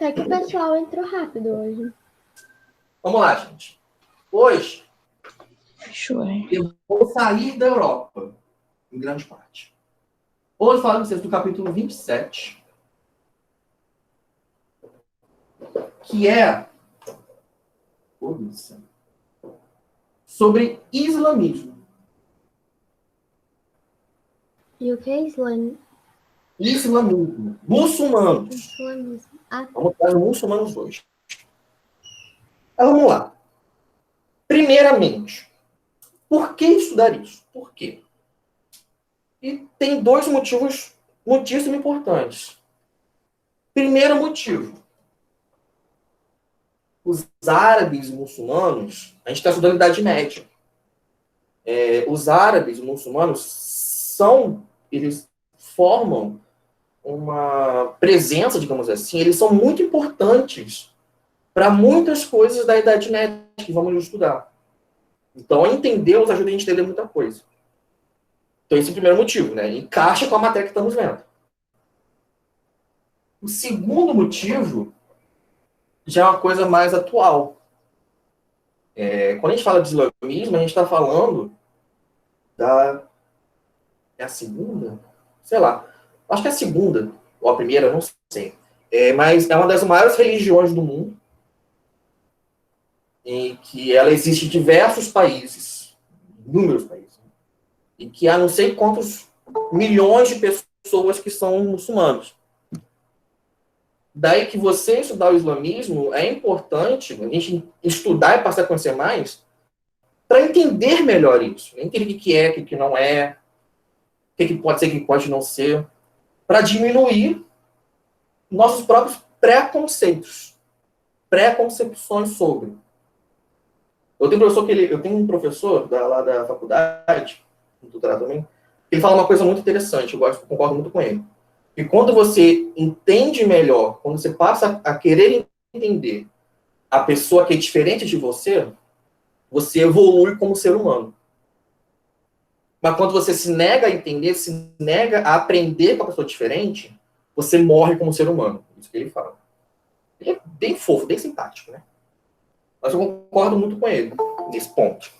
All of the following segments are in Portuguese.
Até que o pessoal entrou rápido hoje. Vamos lá, gente. Hoje, Fechou, hein? eu vou sair da Europa, em grande parte. Hoje falo com vocês do capítulo 27, que é sobre islamismo. E o que é Islamismo. Muçulmanos. islamismo? Ah, Vamos para os muçulmanos hoje. Então, vamos lá. Primeiramente, por que estudar isso? Por quê? E tem dois motivos muitíssimo importantes. Primeiro motivo. Os árabes e muçulmanos, a gente está estudando a Idade Média. Os árabes e muçulmanos eles formam uma presença, digamos assim, eles são muito importantes para muitas coisas da Idade Média que vamos estudar. Então, entendê-los ajuda a gente a entender muita coisa. Então, esse é o primeiro motivo, né? Encaixa com a matéria que estamos vendo. O segundo motivo já é uma coisa mais atual. Quando a gente fala de islamismo, a gente está falando da... É a segunda? Sei lá. Acho que é a segunda, ou a primeira, não sei. Mas é uma das maiores religiões do mundo, em que ela existe em diversos países, inúmeros países, e que há não sei quantos milhões de pessoas que são muçulmanos. Daí que você estudar o islamismo é importante a gente estudar e passar a conhecer mais para entender melhor isso. Entender o que é, o que não é, o que pode ser, o que pode não ser, para diminuir nossos próprios preconceitos, preconcepções sobre. Eu tenho um professor lá da faculdade, do doutorado também, ele fala uma coisa muito interessante, concordo muito com ele. E quando você entende melhor, quando você passa a querer entender a pessoa que é diferente de você, você evolui como ser humano. Mas quando você se nega a entender, se nega a aprender com a pessoa diferente, você morre como ser humano. Isso que ele fala. Ele é bem fofo, bem simpático, né? Mas eu concordo muito com ele nesse ponto.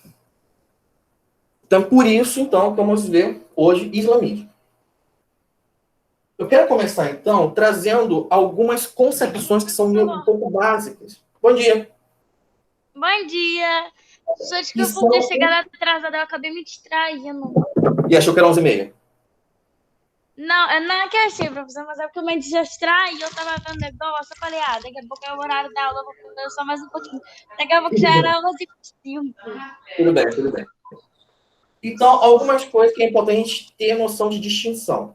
Então, por isso, então, que vamos ver hoje islamismo. Eu quero começar, então, trazendo algumas concepções que são um pouco básicas. Bom dia. Bom dia. Só de que E eu vou ter são- chegado atrasada, eu acabei me distraindo. E achou que era 11h30? Não, eu não que achei, professor, mas é porque eu me distraí, eu tava vendo negócio, eu falei, daqui a pouco é o horário da aula, eu vou fazer só mais um pouquinho. Daqui a pouco já era 11h05. Tudo bem, tudo bem. Então, algumas coisas que é importante a gente ter noção de distinção.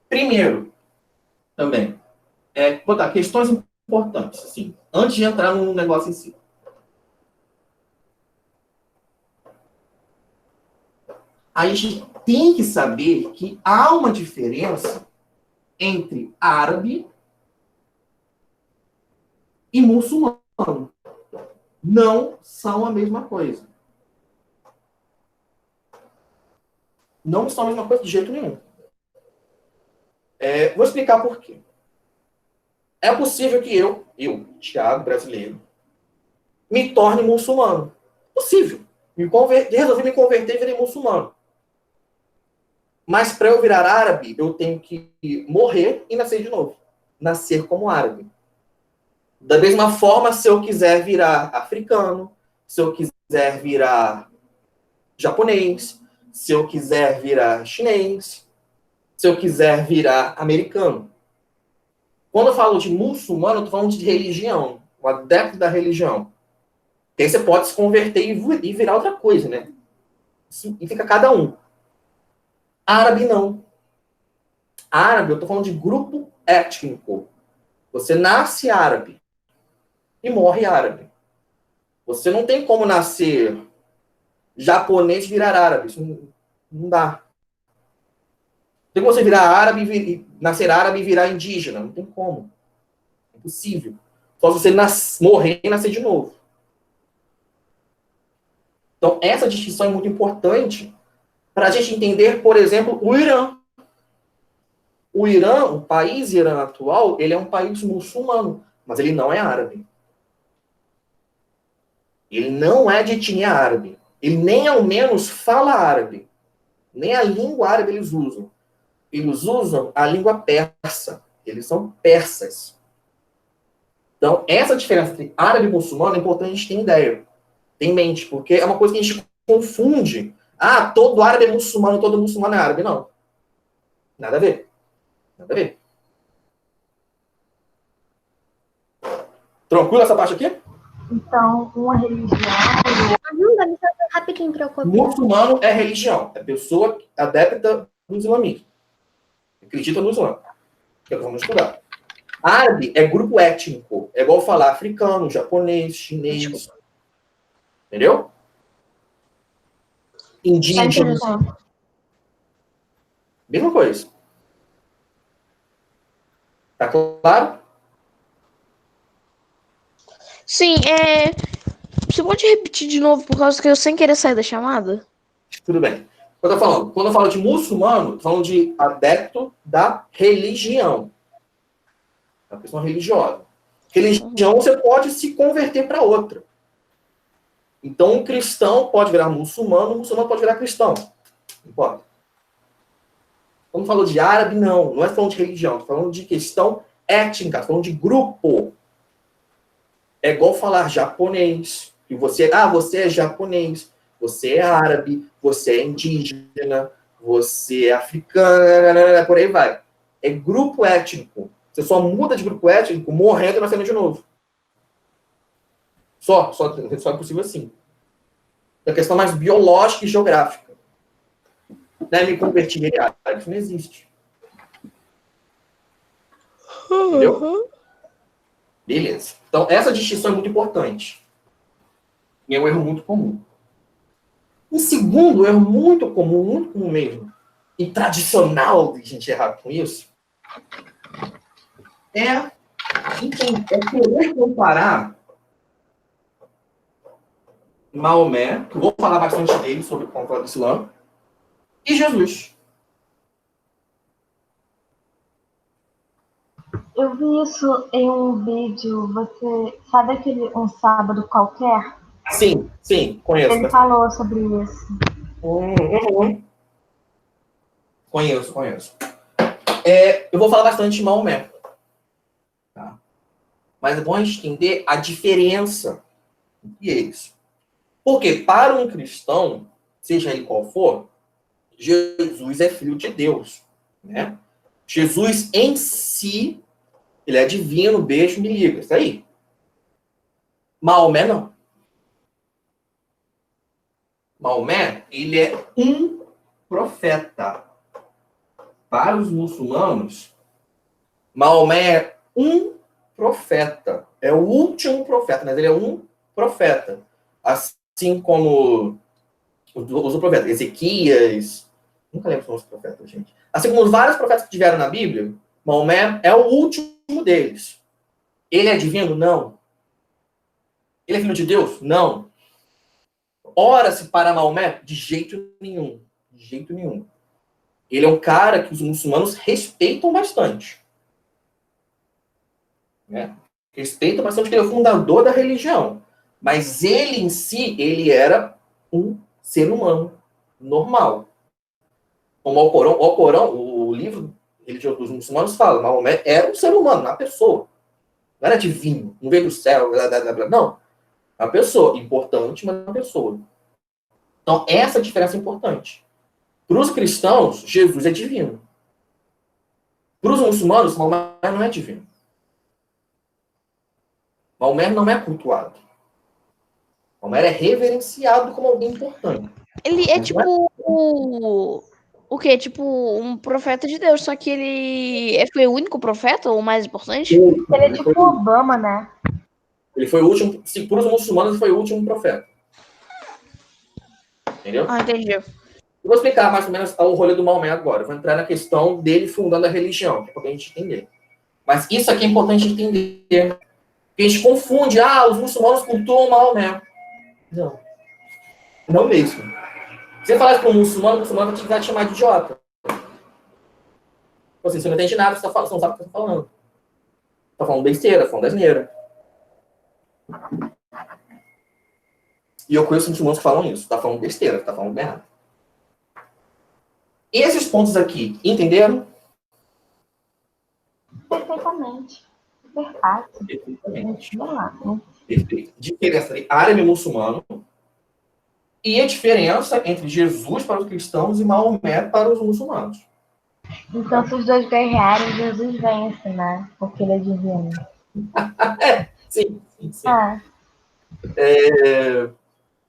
Primeiro, também, botar questões importantes, assim, antes de entrar no negócio em si. A gente tem que saber que há uma diferença entre árabe e muçulmano. Não são a mesma coisa. Não são a mesma coisa de jeito nenhum. Vou explicar por quê. É possível que eu, Thiago, brasileiro, me torne muçulmano. Possível. Resolvi me converter e virei muçulmano. Mas para eu virar árabe, eu tenho que morrer e nascer de novo. Nascer como árabe. Da mesma forma, se eu quiser virar africano, se eu quiser virar japonês, se eu quiser virar chinês, se eu quiser virar americano. Quando eu falo de muçulmano, eu estou falando de religião, um adepto da religião. E aí você pode se converter e virar outra coisa, né? E fica cada um. Árabe, não. Árabe, eu estou falando de grupo étnico. Você nasce árabe e morre árabe. Você não tem como nascer japonês e virar árabe. Isso não dá. Tem como você virar árabe nascer árabe e virar indígena. Não tem como. É impossível. Só se você morrer e nascer de novo. Então, essa distinção é muito importante para a gente entender, por exemplo, o Irã. O Irã, o país Irã atual, ele é um país muçulmano. mas ele não é árabe. Ele não é de etnia árabe. Ele nem ao menos fala árabe. Nem a língua árabe eles usam. Eles usam a língua persa. Eles são persas. Então, essa diferença entre árabe e muçulmano é importante a gente ter ideia. Ter em mente, porque é uma coisa que a gente confunde. Ah, todo árabe é muçulmano, todo muçulmano é árabe. Não. Nada a ver. Nada a ver. Tranquilo essa parte aqui? Então, uma religião. Não, dá licença rapidinho para eu copiar. Muçulmano é religião. É pessoa adepta do islamismo. Acredita no Islã. Que é o que vamos estudar. Árabe é grupo étnico. É igual falar africano, japonês, chinês. Entendeu? Indígena. Mesma coisa. Tá claro? Sim, você pode repetir de novo por causa que eu sem querer sair da chamada? Tudo bem. Quando eu falo de muçulmano, estou falando de adepto da religião. Da questão religiosa. Religião você pode se converter para outra. Então, um cristão pode virar muçulmano, um muçulmano pode virar cristão. Não pode. Quando falou de árabe, não é falando de religião, estou falando de questão étnica, estou falando de grupo. É igual falar japonês. E você é japonês, você é árabe, você é indígena, você é africano, por aí vai. É grupo étnico. Você só muda de grupo étnico morrendo e nascendo de novo. Só é possível assim. É uma questão mais biológica e geográfica. Não é me convertir em árabe. Isso não existe. Entendeu? Beleza. Então, essa distinção é muito importante. E é um erro muito comum. Um segundo erro muito comum mesmo, e tradicional de a gente errar com isso, é querer comparar Maomé, que eu vou falar bastante dele sobre o controle do Islã, e Jesus. Eu vi isso em um vídeo, você sabe aquele Um Sábado Qualquer? Sim, conheço. Ele falou sobre isso. Conheço. Eu vou falar bastante de Maomé. Tá? Mas é bom a gente entender a diferença entre eles. Porque para um cristão, seja ele qual for, Jesus é filho de Deus. Né? Jesus em si, ele é divino, beijo, me liga. Isso aí. Maomé não. Maomé, ele é um profeta. Para os muçulmanos, Maomé é um profeta. É o último profeta, mas ele é um profeta. Assim como os profetas, Ezequias, nunca lembro os profetas, gente. Assim como os vários profetas que tiveram na Bíblia, Maomé é o último deles. Ele é divino? Não. Ele é filho de Deus? Não. Ora-se para Maomé? De jeito nenhum. De jeito nenhum. Ele é um cara que os muçulmanos respeitam bastante. Né? Respeitam bastante porque ele é o fundador da religião. Mas ele em si, ele era um ser humano normal. Como o Corão, o livro religioso dos muçulmanos fala, Maomé era um ser humano, uma pessoa. Não era divino, não veio do céu, blá, blá, blá, blá. Não. Uma pessoa, importante, mas uma pessoa. Então, essa diferença é importante. Para os cristãos, Jesus é divino. Para os muçulmanos, Maomé não é divino. Maomé não é cultuado. Maomé é reverenciado como alguém importante. Ele é tipo o quê? Tipo um profeta de Deus, só que ele foi o único profeta ou o mais importante? Ele é tipo Obama, né? Ele foi o último, se para os muçulmanos, ele foi o último profeta. Entendeu? Ah, entendi. Eu vou explicar mais ou menos o rolê do Maomé agora. Eu vou entrar na questão dele fundando a religião, que é para a gente entender. Mas isso aqui é importante entender. Porque a gente confunde, os muçulmanos cultuam Maomé. Não. Não mesmo. Se você falar isso para um muçulmano, o muçulmano vai te chamar de idiota. Assim, você não entende nada, você não sabe o que você está falando. Tá falando besteira, tá falando asneira. E eu conheço muçulmanos que falam isso. Tá falando besteira, tá falando errado. Esses pontos aqui, entenderam? Perfeitamente. Super fácil. Perfeitamente. Vamos lá, né? Perfeito. Diferença entre árabe e muçulmano. E a diferença entre Jesus para os cristãos e Maomé para os muçulmanos. Então, se os dois guerrearem, Jesus vence, né? Porque ele é divino. Sim, sim, sim. Ah,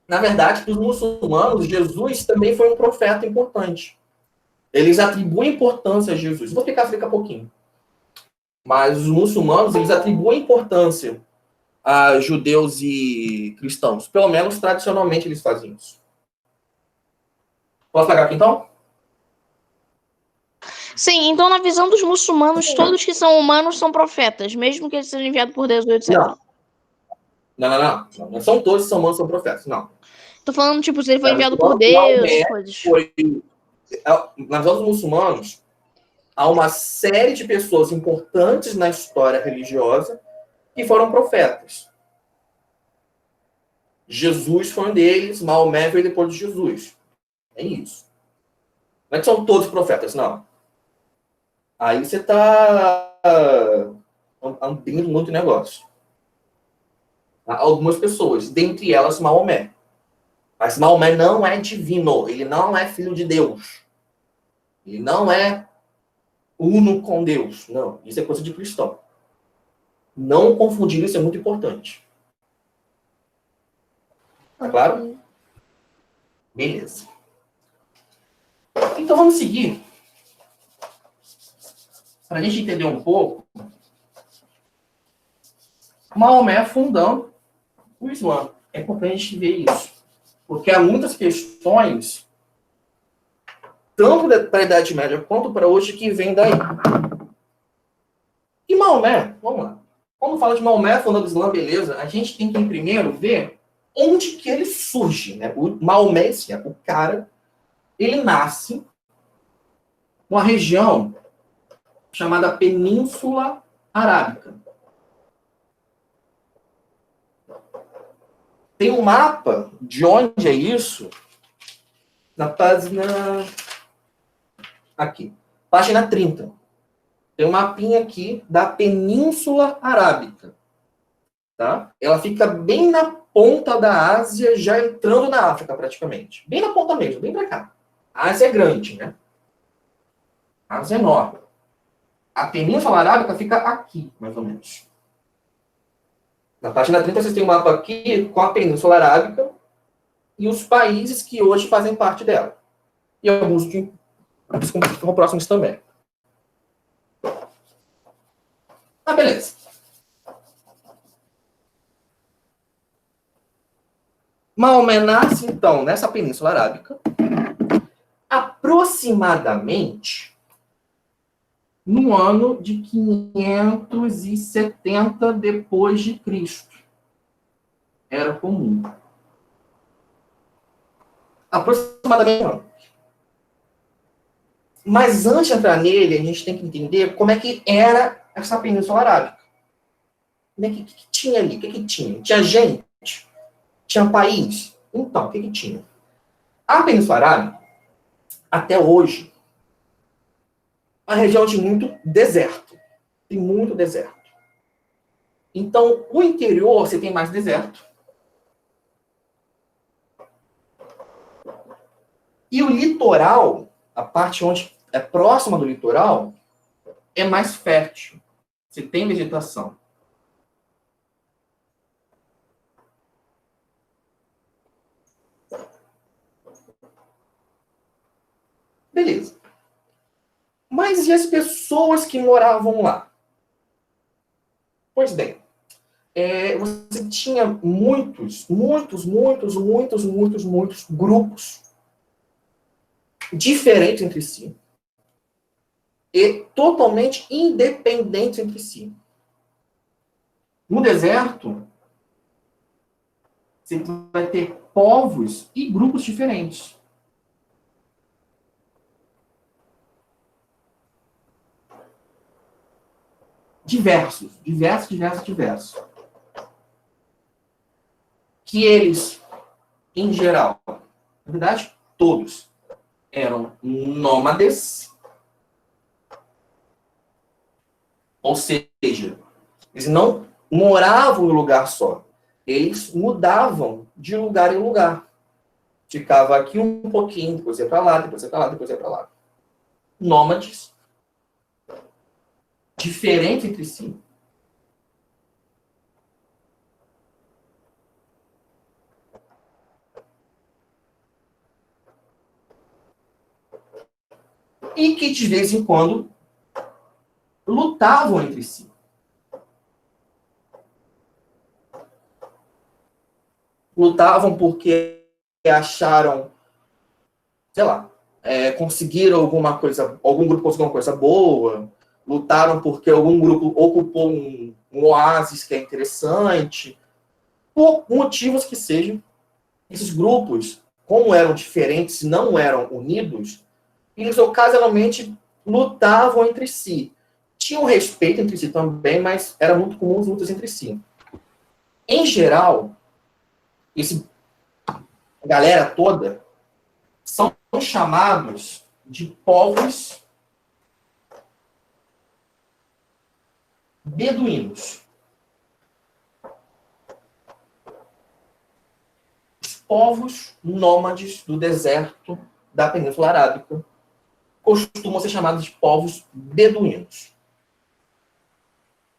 Na verdade, para os muçulmanos, Jesus também foi um profeta importante. Eles atribuem importância a Jesus. Vou explicar daqui a pouquinho. Mas os muçulmanos, eles atribuem importância a judeus e cristãos. Pelo menos, tradicionalmente, eles fazem isso. Posso pegar aqui, então? Sim, então na visão dos muçulmanos, todos que são humanos são profetas, mesmo que eles sejam enviados por Deus, etc. Não são todos que são humanos, são profetas. Não. Tô falando, tipo, se ele foi Na enviado visão por de Deus, Maomé, essas coisas. Na visão dos muçulmanos, há uma série de pessoas importantes na história religiosa que foram profetas. Jesus foi um deles, Maomé veio depois de Jesus. É isso. Não é que são todos profetas, não. Aí você está abrindo muito negócio. Algumas pessoas, dentre elas Maomé. Mas Maomé não é divino, ele não é filho de Deus. Ele não é uno com Deus. Não, isso é coisa de cristão. Não confundir isso é muito importante. Tá claro? Beleza. Então vamos seguir. Para a gente entender um pouco, Maomé fundando o Islã. É importante a gente ver isso. Porque há muitas questões, tanto para a Idade Média quanto para hoje, que vêm daí. E Maomé, vamos lá. Quando fala de Maomé fundando o Islã, beleza, a gente tem que primeiro ver onde que ele surge. Né? O Maomé, assim, o cara, ele nasce numa região chamada Península Arábica. Tem um mapa de onde é isso na página... Aqui. Página 30. Tem um mapinha aqui da Península Arábica. Tá? Ela fica bem na ponta da Ásia, já entrando na África, praticamente. Bem na ponta mesmo, bem pra cá. A Ásia é grande, né? A Ásia é enorme. A Península Arábica fica aqui, mais ou menos. Na página 30, vocês têm um mapa aqui com a Península Arábica e os países que hoje fazem parte dela. E alguns que ficam próximos também. Ah, beleza. Maomé nasce, então, nessa Península Arábica, aproximadamente no ano de 570 depois de Cristo. Era comum. Aproximadamente. Mas antes de entrar nele, a gente tem que entender como é que era essa Península Arábica. O que tinha ali? O que tinha? Tinha gente? Tinha país? Então, o que tinha? A Península Arábica, até hoje, é uma região de muito deserto. Tem muito deserto. Então, o interior, você tem mais deserto. E o litoral, a parte onde é próxima do litoral, é mais fértil. Você tem vegetação. Beleza. Mas e as pessoas que moravam lá? Pois bem, você tinha muitos grupos diferentes entre si e totalmente independentes entre si. No deserto, você vai ter povos e grupos diferentes. diversos. Que eles, em geral, na verdade, todos, eram nômades, ou seja, eles não moravam em um lugar só. Eles mudavam de lugar em lugar. Ficava aqui um pouquinho, depois ia para lá, depois ia para lá, depois ia para lá. Nômades, diferentes entre si. E que, de vez em quando, lutavam entre si. Lutavam porque acharam, sei lá, conseguiram alguma coisa, algum grupo conseguiu uma coisa boa, lutaram porque algum grupo ocupou um oásis que é interessante, por motivos que sejam. Esses grupos, como eram diferentes e não eram unidos, eles ocasionalmente lutavam entre si. Tinham respeito entre si também, mas era muito comum as lutas entre si. Em geral, essa galera toda são chamados de povos beduínos. Os povos nômades do deserto da Península Arábica costumam ser chamados de povos beduínos.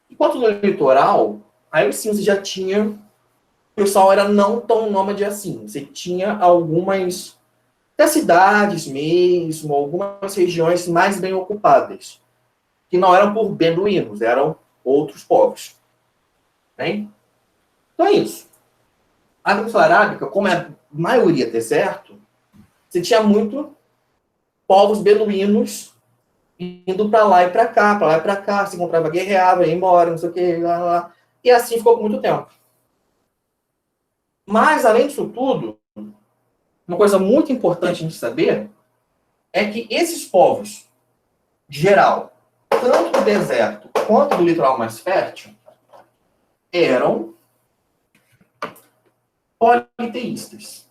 Enquanto no litoral, aí sim você já tinha... O pessoal era não tão nômade assim. Você tinha algumas das cidades mesmo, algumas regiões mais bem ocupadas, que não eram por beduínos, eram outros povos. Bem? Então é isso. A Península Arábica, como é a maioria deserto, você tinha muito povos beduínos indo para lá e para cá, se encontrava, guerreava, ia embora, não sei o que, lá. E assim ficou por muito tempo. Mas, além disso tudo, uma coisa muito importante a gente saber é que esses povos, de geral, tanto do deserto quanto do litoral mais fértil, eram politeístas.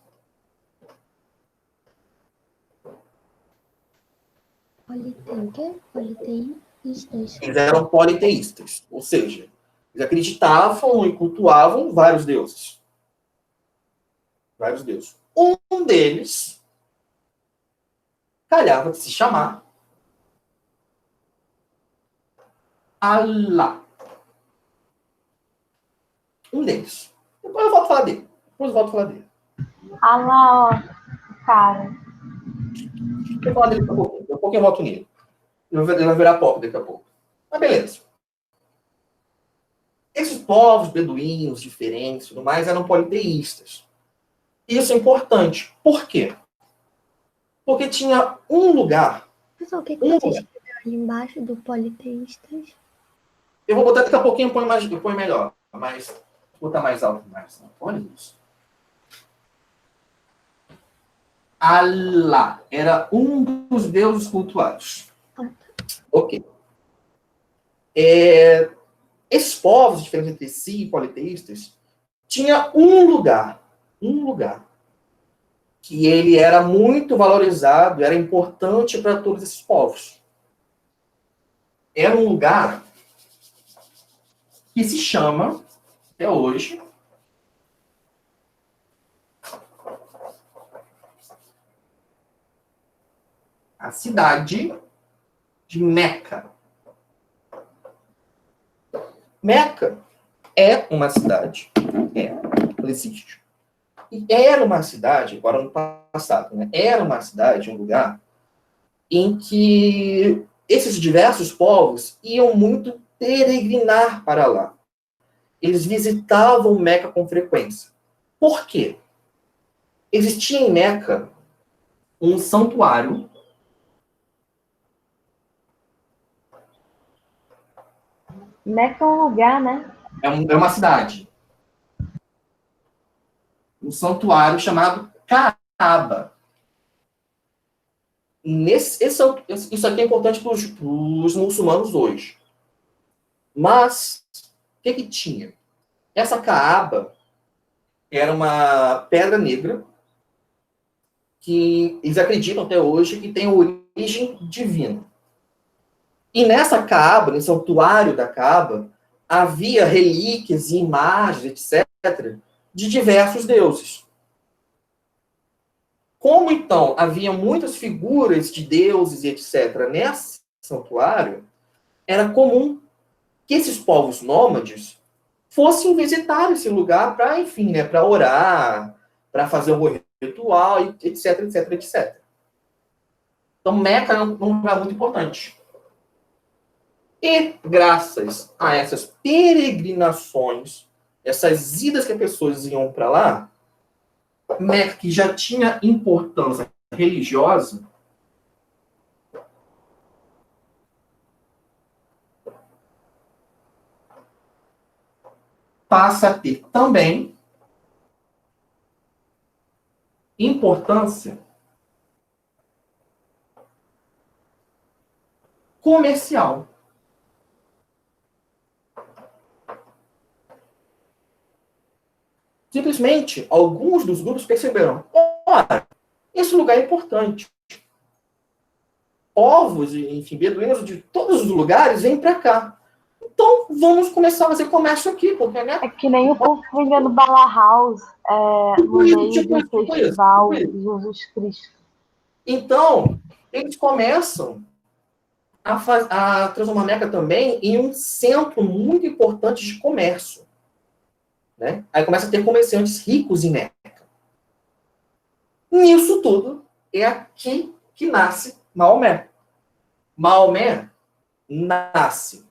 Politeístas. Eles eram politeístas, ou seja, eles acreditavam e cultuavam vários deuses. Vários deuses. Um deles calhava de se chamar Allah. Um deles. Depois eu volto a falar dele. Ah lá, ó, cara. Eu vou falar dele daqui a pouquinho. Daqui a pouco eu volto nele. Ele vai virar pop daqui a pouco. Mas beleza. Esses povos beduínos diferentes e tudo mais eram politeístas. Isso é importante. Por quê? Porque tinha um lugar. Pessoal, o que você escreveu ali embaixo do politeístas? Eu vou botar daqui a pouquinho, eu ponho melhor. Mas vou botar mais alto. Olha isso. Allah era um dos deuses cultuados. Ok. Esses povos, diferentes entre si, politeístas, tinha um lugar, que ele era muito valorizado, era importante para todos esses povos. Era um lugar que se chama, até hoje, a cidade de Meca. Meca é uma cidade, ela existe. E era uma cidade, agora no passado, né? Era uma cidade, um lugar, em que esses diversos povos iam muito peregrinar para lá. Eles visitavam Meca com frequência. Por quê? Existia em Meca um santuário Meca é um lugar, né? é uma cidade. Um santuário chamado Kaaba. Isso aqui é importante para os muçulmanos hoje. Mas, o que tinha? Essa Caaba era uma pedra negra que eles acreditam até hoje que tem origem divina. E nessa Caaba, nesse santuário da Caaba, havia relíquias e imagens, etc., de diversos deuses. Como, então, havia muitas figuras de deuses e etc. nesse santuário, era comum que esses povos nômades fossem visitar esse lugar para, enfim, né, para orar, para fazer um ritual, etc, etc, etc. Então, Meca é um lugar muito importante. E, graças a essas peregrinações, essas idas que as pessoas iam para lá, Meca, que já tinha importância religiosa, passa a ter também importância comercial. Simplesmente, alguns dos grupos perceberam, ora, esse lugar é importante. Povos, enfim, beduínos de todos os lugares vêm para cá. Então, vamos começar a fazer comércio aqui, porque, né? É que nem o povo vendendo Bala House no meio do festival Jesus Cristo. Então, eles começam a transformar Meca também em um centro muito importante de comércio. Né? Aí começa a ter comerciantes ricos em Meca. Nisso tudo, é aqui que nasce Maomé. Maomé nasce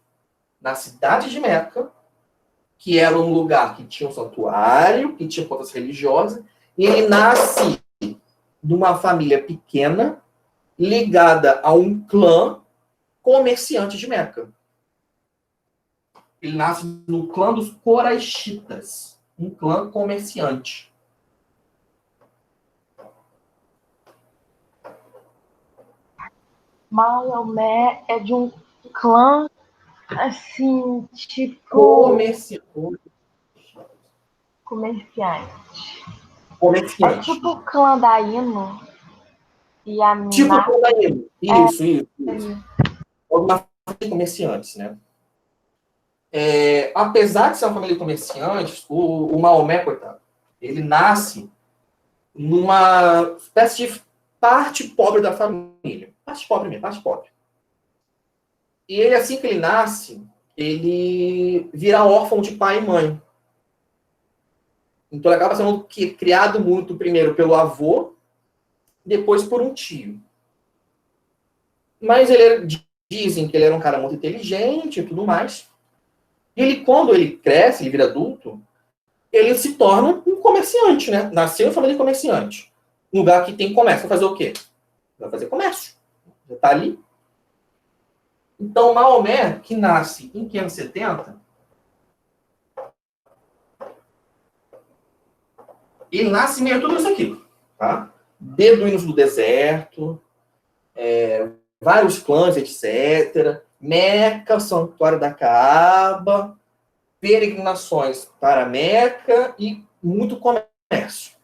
na cidade de Meca, que era um lugar que tinha um santuário, que tinha contas religiosas, e ele nasce de uma família pequena, ligada a um clã comerciante de Meca. Ele nasce no clã dos Coraixitas, um clã comerciante. Maomé é de um clã, assim, tipo... Comerciante. É tipo o clã da Ino e a Mina. Tipo o clã da Ino. Isso. Uma família de comerciantes, né? Apesar de ser uma família de comerciantes, o Maomé, coitado, ele nasce numa espécie de parte pobre da família. Parte pobre mesmo, parte pobre. E ele, assim que ele nasce, ele vira órfão de pai e mãe. Então ele acaba sendo criado muito, primeiro pelo avô, depois por um tio. Mas dizem que ele era um cara muito inteligente e tudo mais. E ele, quando ele cresce, ele vira adulto, ele se torna um comerciante, né? Nasceu em família de comerciante. Um lugar que tem comércio. Vai fazer o quê? Vai fazer comércio. Já está ali. Então, Maomé, que nasce em 570, ele nasce meio tudo isso aqui. Tá? Beduínos do deserto, vários clãs, etc. Meca, Santuário da Caaba, peregrinações para Meca e muito comércio.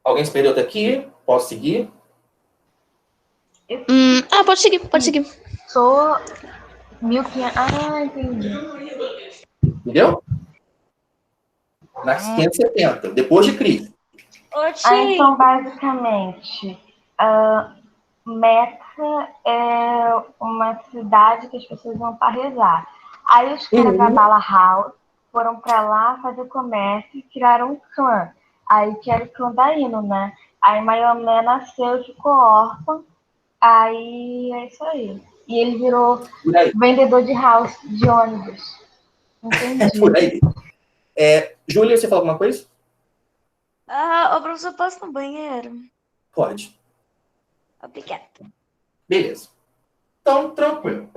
Alguém se perdeu até aqui? Posso seguir? Pode seguir. Sou 1500. Entendi. Entendeu? Nas 570, depois de Cristo. Então, basicamente, Meca é uma cidade que as pessoas vão para rezar. Aí os caras da Bala House foram para lá fazer comércio e criaram um clã. Aí que era o clã da Ino, né? Aí Maomé nasceu e ficou órfão. Aí é isso aí. E ele virou vendedor de house, de ônibus. Entendi. Por aí. Júlia, você falou alguma coisa? Ô, professor, posso ir no banheiro? Pode. Obrigada. Beleza. Então, tranquilo.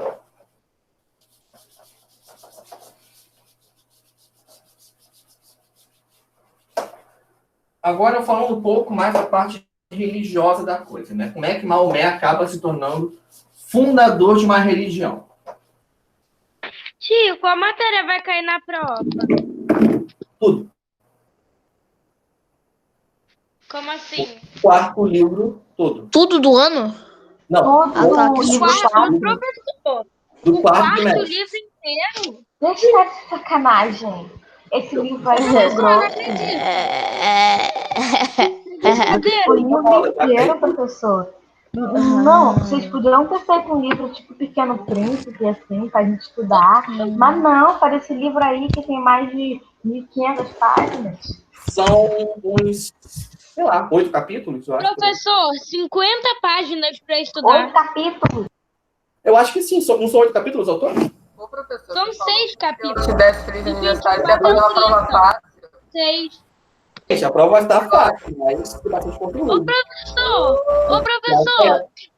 Agora, falando um pouco mais da parte religiosa da coisa, né? Como é que Maomé acaba se tornando fundador de uma religião. Tio, qual matéria vai cair na prova? Tudo. Como assim? Quarto livro, todo. Tudo do ano? Não, Ah, tá, que livro susto. quatro. Professor, do o quarto quarto trimestre. livro inteiro? Deixa eu de sacanagem. Esse livro aí é Professor, não grosso. acredito. O livro inteiro, professor. Não, vocês podiam ter feito um livro tipo Pequeno Príncipe, assim, pra gente estudar. Mas não, para esse livro aí que tem mais de 1.500 páginas. São uns, sei lá, 8 capítulos, eu acho. Professor, 50 páginas para estudar. 8 capítulos. Eu acho que sim, não são 8 capítulos, autor? Ô, professor, São você falou 6 que capítulos. se desse feliz aniversário, você ia fazer uma prova fácil. 6. Gente, a prova vai estar fácil, mas tem bastante conteúdo. Ô, professor,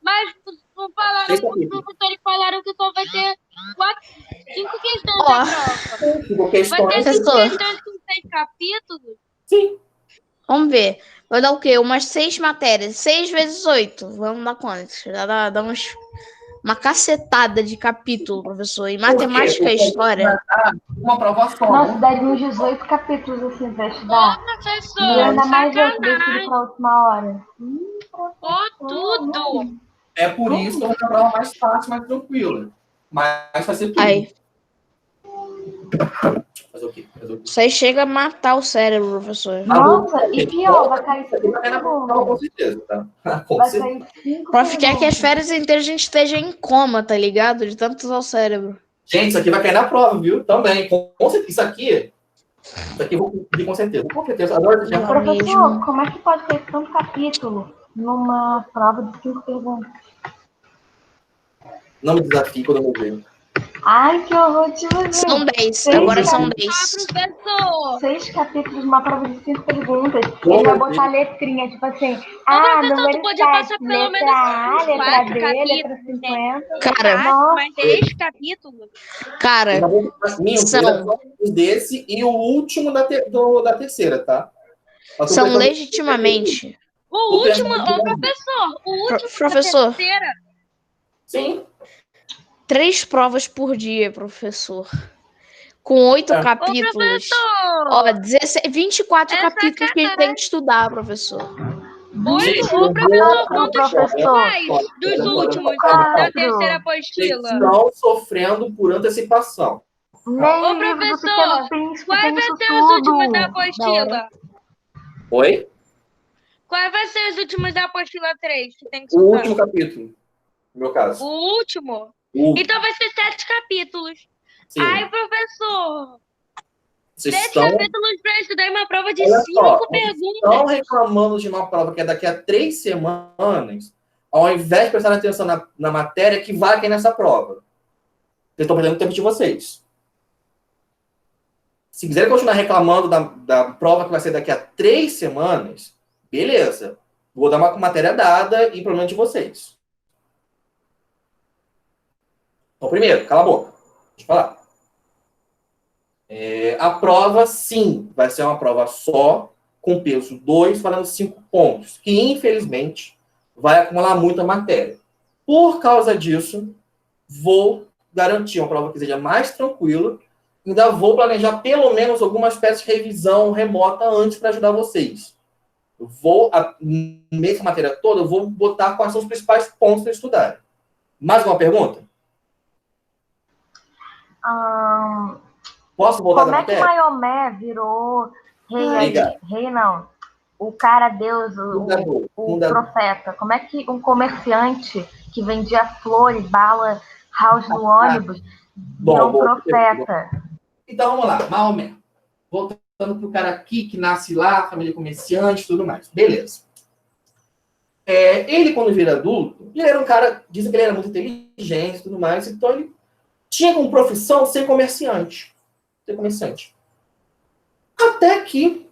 mas não falaram, Seis os capítulos. professores falaram que só vai ter 5 questões Ó. da prova. Tipo, Vai ter questões. 5 Professor. questões com 6 capítulos? Sim. Vamos ver. Vai dar o quê? Umas 6 matérias. 6 vezes 8. Vamos dar quantas? Já dá uma cacetada de capítulo, professor. E matemática e história. Uma prova só. Nossa, daria uns 18 capítulos assim pra estudar. E Professor, ainda mais eu que decido sacanagem. pra última hora. Ô, tudo. É por isso que eu vou ter uma prova mais fácil, mais tranquila. Mas vai ser tudo. Aí. Fazer o quê? Isso aí chega a matar o cérebro, professor. Nossa, e pior, vai cair Isso aqui 5 vai cair na prova, com segundos. certeza, tá? Com Vai certeza. cair 5 O prof quer que as segundos. férias inteiras a gente esteja em coma, tá ligado? De tanto usar o cérebro. Gente, isso aqui vai cair na prova, viu? Também. Com certeza. Isso aqui eu vou pedir com certeza. Com certeza. Agora já. Professor, como é que pode ter tanto capítulo numa prova de 5 perguntas? Não me desafie quando eu me vejo. Ai, que horror de você. São 10. Sim, Agora sim. são Ah, 10. professor. 6 capítulos numa prova de 5 perguntas. Ô, Ele vai meu botar letrinha, tipo assim. professor, Número tu podia 7, passar pelo letra menos A, letra 4 B, letra capítulos, 50. Cara, Nossa. Mas 6 capítulos. cara, são Desse e o último da terceira, tá? Eu tô são pensando- legitimamente. O último, ô professor, o último Professor. da terceira. Sim. 3 provas por dia, professor. Com 8 É. Ô, capítulos. professor. Ó, 24 É capítulos que a gente tem que estudar, professor. Gente, Ô, eu professor, vou- quantos professor. mais dos últimos Quatro. da terceira Vocês apostila? estão sofrendo por antecipação. Nem Ô, o livro do professor, Pequeno Príncipe quais tem vai isso ser os últimos da tudo. apostila? Oi? Quais vai ser os últimos da apostila 3 que tem que O estudar? último capítulo, no meu caso. O último? O último. Então vai ser 7 capítulos. Sim. Ai, professor, Vocês 7 estão, capítulos para estudar uma prova de olha 5 só, vocês perguntas. estão reclamando de uma prova que é daqui a 3 semanas, ao invés de prestar atenção na matéria que vai cair nessa prova. Vocês estão perdendo o tempo de vocês. Se quiserem continuar reclamando da prova que vai ser daqui a 3 semanas, beleza. Vou dar uma matéria dada e problema de vocês. Então, primeiro, cala a boca. Deixa eu falar. A prova, sim, vai ser uma prova só, com peso 2, valendo 5 pontos, que, infelizmente, vai acumular muita matéria. Por causa disso, vou garantir uma prova que seja mais tranquila. Ainda vou planejar pelo menos algumas peças de revisão remota antes para ajudar vocês. Nessa matéria toda, eu vou botar quais são os principais pontos para estudar. Mais uma pergunta? Posso voltar Como da é que matéria? Maomé virou rei aí? Obrigado. Rei não. O cara Deus, o profeta. Como é que um comerciante que vendia flor e bala house no ônibus virou um profeta? Então vamos lá, Maomé. Voltando pro cara aqui que nasce lá, família comerciante e tudo mais. Beleza. Ele, quando vira adulto, ele era um cara, dizem que ele era muito inteligente e tudo mais, então ele tinha como profissão ser comerciante. Até que,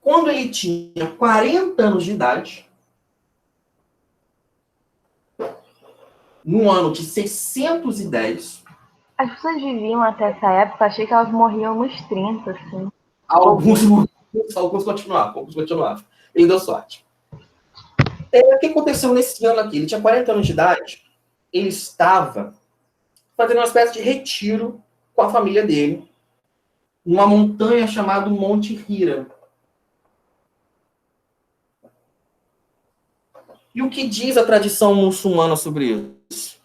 quando ele tinha 40 anos de idade, no ano de 610, as pessoas viviam até essa época, achei que elas morriam nos 30, assim. alguns continuavam. Ele deu sorte. O que aconteceu nesse ano aqui? Ele tinha 40 anos de idade ele estava fazendo uma espécie de retiro com a família dele, numa montanha chamada Monte Hira. E o que diz a tradição muçulmana sobre isso?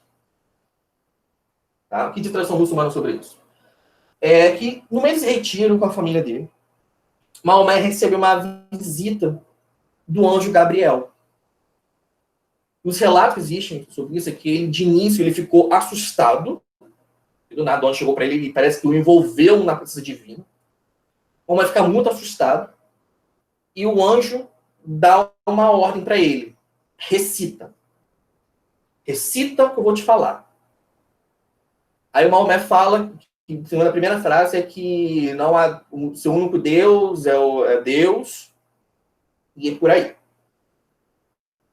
Tá? O que diz a tradição muçulmana sobre isso? É que, no meio desse retiro com a família dele, Maomé recebeu uma visita do anjo Gabriel. Os relatos que existem sobre isso é que ele, de início, ele ficou assustado. Do nada, o anjo chegou para ele e parece que o envolveu na presença divina. Maomé fica muito assustado. E o anjo dá uma ordem para ele. Recita. Recita o que eu vou te falar. Aí o Maomé fala, que a primeira frase é que não há, o seu único Deus é Deus, e é por aí.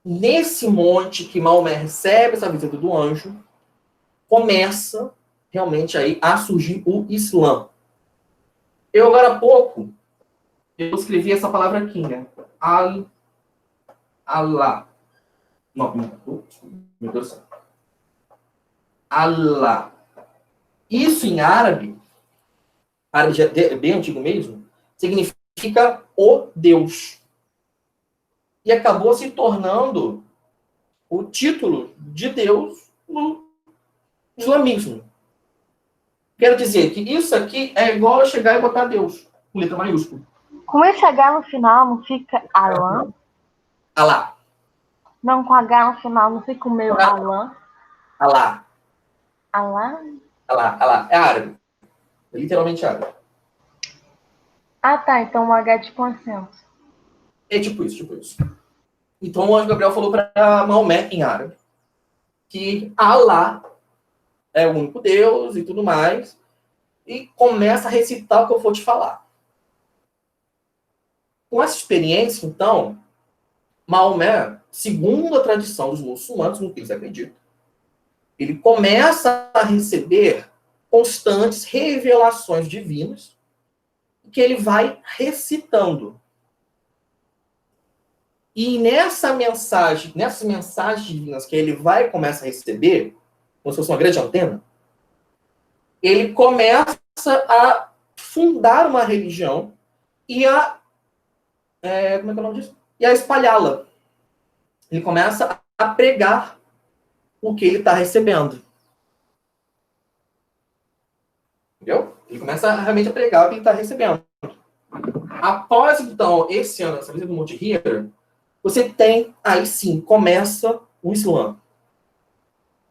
Nesse monte que Maomé recebe essa visita do anjo, começa realmente aí a surgir o Islã. Eu agora há pouco, eu escrevi essa palavra aqui, né? Allah. Não, meu Deus do céu. Allah. Isso em árabe já é bem antigo mesmo, significa o Deus. E acabou se tornando o título de Deus no islamismo. Quero dizer que isso aqui é igual a chegar e botar Deus, com letra maiúscula. Com esse H no final não fica Alã? Alá. Não, com H no final não fica o meu Alã? Alá. Alá? Alá. Alá. É árabe. É literalmente árabe. Ah, tá. Então o H é tipo um acento. É tipo isso, tipo isso. Então o anjo Gabriel falou para Maomé em árabe que Alá é o único Deus e tudo mais, e começa a recitar o que eu vou te falar. Com essa experiência, então, Maomé, segundo a tradição dos muçulmanos, no que eles acreditam, ele começa a receber constantes revelações divinas que ele vai recitando. E nessas mensagens divinas que ele vai começar a receber, como se fosse uma grande antena, ele começa a fundar uma religião e a como é que é o nome disso? E a espalhá-la. Ele começa a pregar o que ele está recebendo. Entendeu? Ele começa realmente a pregar o que ele está recebendo. Após, então, esse ano, essa visita do Monte Hira, você tem, aí sim, começa o Islã.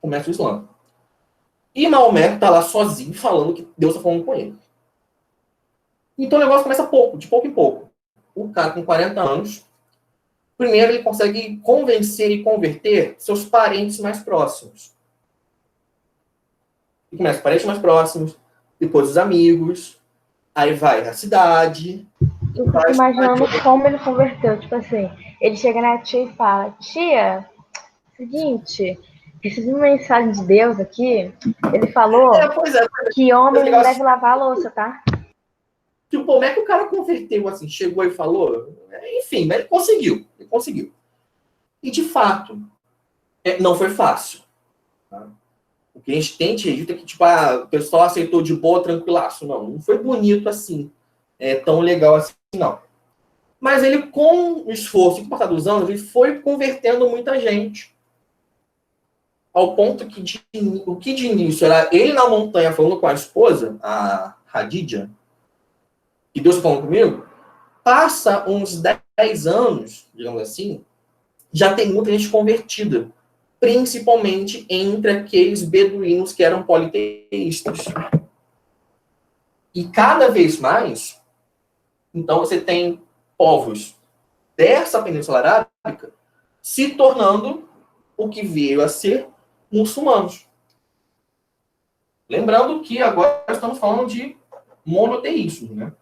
Começa o Islã. E Maomé está lá sozinho, falando que Deus está falando com ele. Então o negócio começa de pouco em pouco. O cara com 40 anos, primeiro ele consegue convencer e converter seus parentes mais próximos. E começa os parentes mais próximos, depois os amigos, aí vai na cidade. Eu fico imaginando como ele converteu. Tipo assim, ele chega na tia e fala: Tia, seguinte, recebi uma mensagem de Deus aqui. Ele falou que homem não deve lavar a louça, tá? Tipo, como é que o cara converteu assim? Chegou e falou? Enfim, mas ele conseguiu. Ele conseguiu. E, de fato, não foi fácil. Tá? O que a gente tem de registro é que tipo, o pessoal aceitou de boa, tranquilaço. Não foi bonito assim. Tão legal assim, não. Mas ele, com o esforço e com o passar dos anos, ele foi convertendo muita gente. Ao ponto que, o que de início era ele na montanha falando com a esposa, a Hadidja, e Deus falando comigo, passa uns 10 anos, digamos assim, já tem muita gente convertida. Principalmente entre aqueles beduínos que eram politeístas. E cada vez mais, então você tem povos dessa Península Arábica se tornando o que veio a ser muçulmanos. Lembrando que agora estamos falando de monoteísmo, né?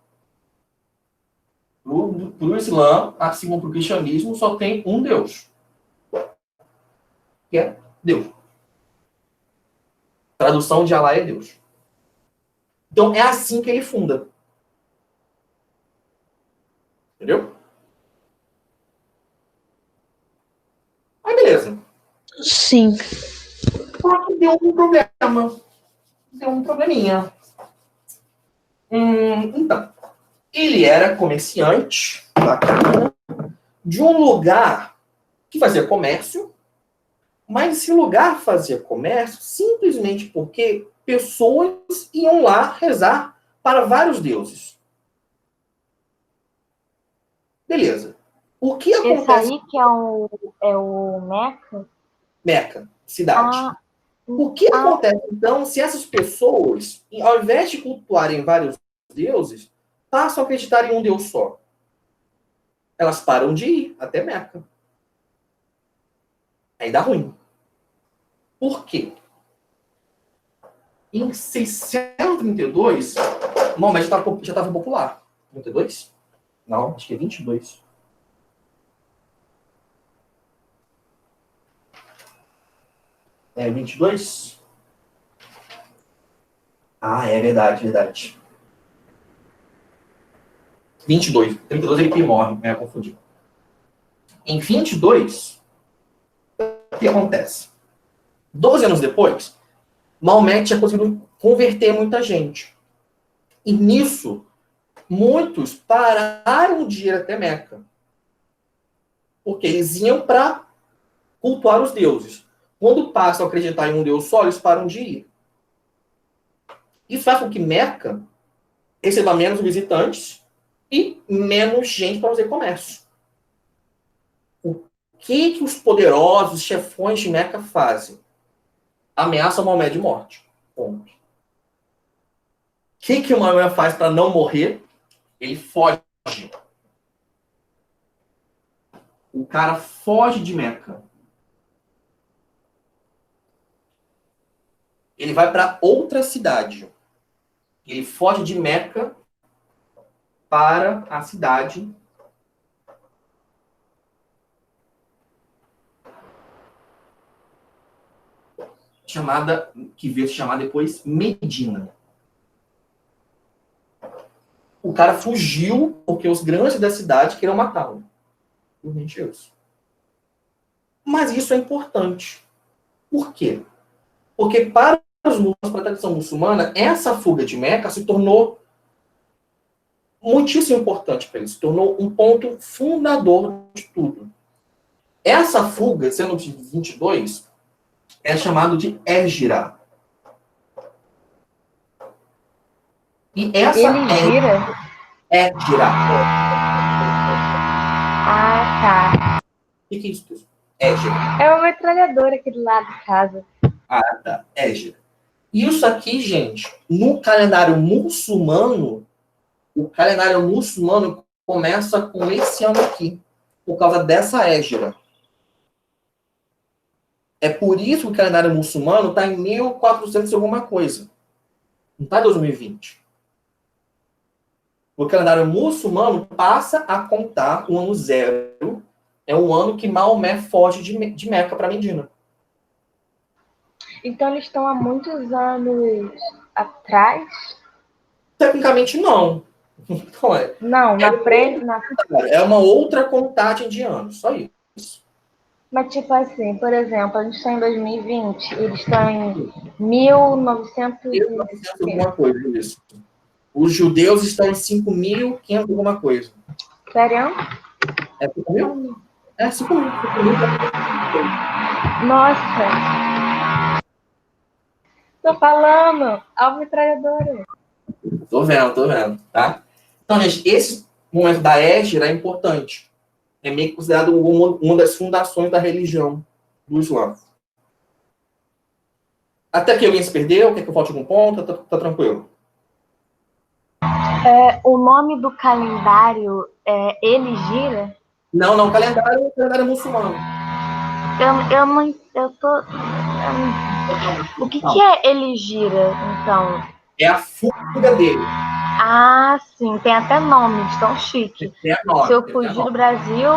Para o Islã, assim como para o cristianismo, só tem um Deus. Que é Deus. A tradução de Alá é Deus. Então, é assim que ele funda. Entendeu? Aí, beleza. Sim. Por deu um problema. Deu um probleminha. Então, ele era comerciante bacana de um lugar que fazia comércio, mas esse lugar fazia comércio simplesmente porque pessoas iam lá rezar para vários deuses. Beleza. O que Esse acontece aí que é o Meca? Meca, cidade? Ah, O que acontece, então, se essas pessoas, ao invés de cultuarem vários deuses, passam a acreditar em um Deus só? Elas param de ir até Meca. Aí dá ruim. Por quê? Em 632, Maomé já estava popular. 32? Não, acho que é 22. É 22? Ah, é verdade, verdade. 22. 32 ele que morre, né? Confundi. Em 22, o que acontece? 12 anos depois, Maomé tinha conseguido converter muita gente. E nisso, muitos pararam de ir até Meca. Porque eles iam para cultuar os deuses. Quando passam a acreditar em um Deus só, eles param de ir. Isso faz com que Meca receba menos visitantes e menos gente para fazer comércio. O que os poderosos chefões de Meca fazem? Ameaçam Maomé de morte. Ponto. O que o Maomé faz para não morrer? Ele foge. O cara foge de Meca. Ele vai para outra cidade. Ele foge de Meca para a cidade chamada, que veio se chamar depois Medina. O cara fugiu porque os grandes da cidade queriam matá-lo. Realmente isso. Mas isso é importante. Por quê? Porque para os muçulmanos, para a tradição muçulmana, essa fuga de Meca se tornou muitíssimo importante para eles. Se tornou um ponto fundador de tudo. Essa fuga, sendo de 22, é chamado de Hégira. E essa ele gira? Hégira. Ah, tá. O que é isso? Hégira. É uma metralhadora aqui do lado de casa. Ah, tá. Hégira. Isso aqui, gente, no calendário muçulmano, o calendário muçulmano começa com esse ano aqui, por causa dessa Hégira. É por isso que o calendário muçulmano está em 1400 e alguma coisa. Não está em 2020. O calendário muçulmano passa a contar o ano zero. É o ano que Maomé foge de Meca para Medina. Então eles estão há muitos anos atrás? Tecnicamente, não. Então, Não, na frente, é uma outra contagem de anos, só isso. Mas tipo assim, por exemplo, a gente está em 2020, eles estão em 1900 alguma coisa, isso. Os judeus estão em 5.500 alguma coisa. Sério? É 5.000? É 5.000. Nossa! Tô falando! Alvo metralhadora! Tô vendo, tá? Então, gente, esse momento da Hégira é importante. É meio que considerado uma das fundações da religião do Islã. Até que alguém se perdeu? Quer que eu falte algum ponto? Tá tranquilo. O nome do calendário é Ele Gira? Não, calendário muçulmano. Eu tô... O que é Ele Gira, então? É a fuga dele. Ah, sim, tem até nome, de tão chique. Tem a nome, Se eu fugir do Brasil,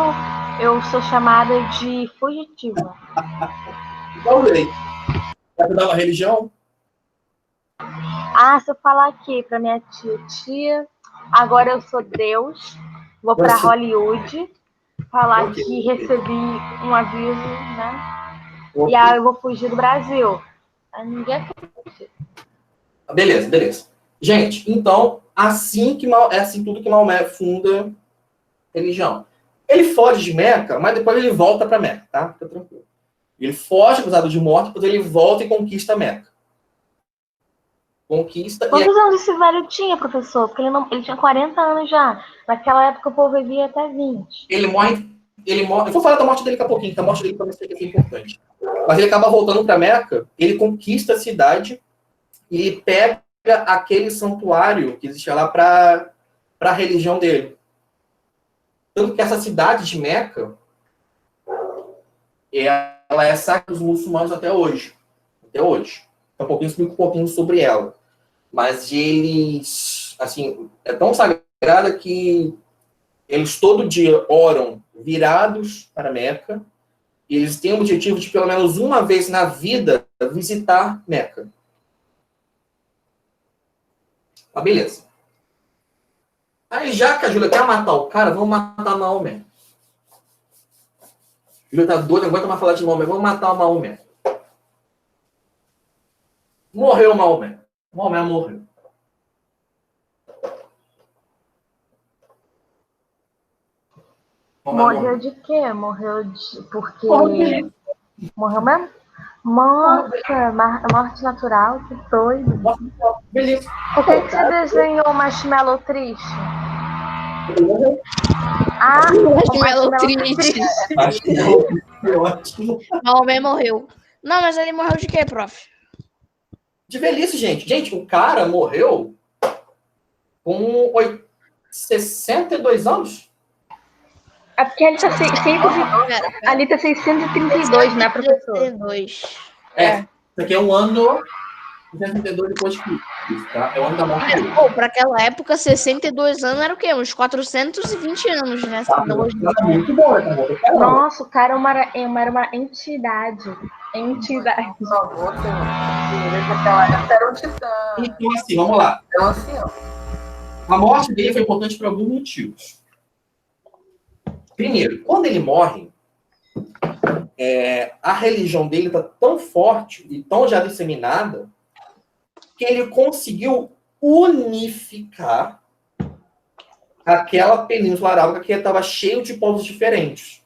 eu sou chamada de fugitiva. Qual lei? Vai dar uma religião? Ah, se eu falar aqui pra minha tia, agora eu sou Deus, vou pra Hollywood, falar que recebi um aviso, né? E aí eu vou fugir do Brasil. Aí ninguém acredita. Beleza, beleza. Gente, então, é assim tudo que Maomé funda religião. Ele foge de Meca, mas depois ele volta para Meca, tá? Fica tranquilo. Ele foge acusado de morte, depois ele volta e conquista Meca. Conquista. Quantos anos esse velho tinha, professor? Porque ele tinha 40 anos já. Naquela época o povo vivia até 20. Ele morre. Eu vou falar da morte dele daqui a pouquinho, que a morte dele para você é importante. Mas ele acaba voltando para Meca, ele conquista a cidade e ele pega aquele santuário que existia lá para a religião dele. Tanto que essa cidade de Meca, ela é sacra dos muçulmanos até hoje. Até hoje. Então, explico um pouquinho sobre ela. Mas eles, assim, é tão sagrada que eles todo dia oram virados para Meca. E eles têm o objetivo de, pelo menos uma vez na vida, visitar Meca. Tá, beleza. Aí, já que a Júlia quer matar o cara, vamos matar Maomé. Júlia tá doida, não aguenta mais falar de Maomé. Vamos matar o Maomé. Morreu o Maomé. Maomé morreu. Morreu de quê? Morreu de... Porque... Morreu mesmo? Nossa, morte natural, que doido. Beleza. Por que você desenhou o marshmallow triste? Ah, o Marshmallow triste. Acho que é ótimo. Maomé morreu. Não, mas ele morreu de quê, prof? De velhice, gente. Gente, o cara morreu com 62 anos. É porque ele tá 632, né, professor? 62. Isso aqui é um ano 62 depois de Cristo, tá? É o ano da morte dele. Pô, pra aquela época, 62 anos era o quê? Uns 420 anos, né? Muito bom, né? Nossa, o cara era uma entidade. Entidade. Por favor, naquela época era um titã. Então, assim, vamos lá. É um ancião. A morte dele foi importante por alguns motivos. Primeiro, quando ele morre, a religião dele está tão forte e tão já disseminada que ele conseguiu unificar aquela península arábica que estava cheio de povos diferentes.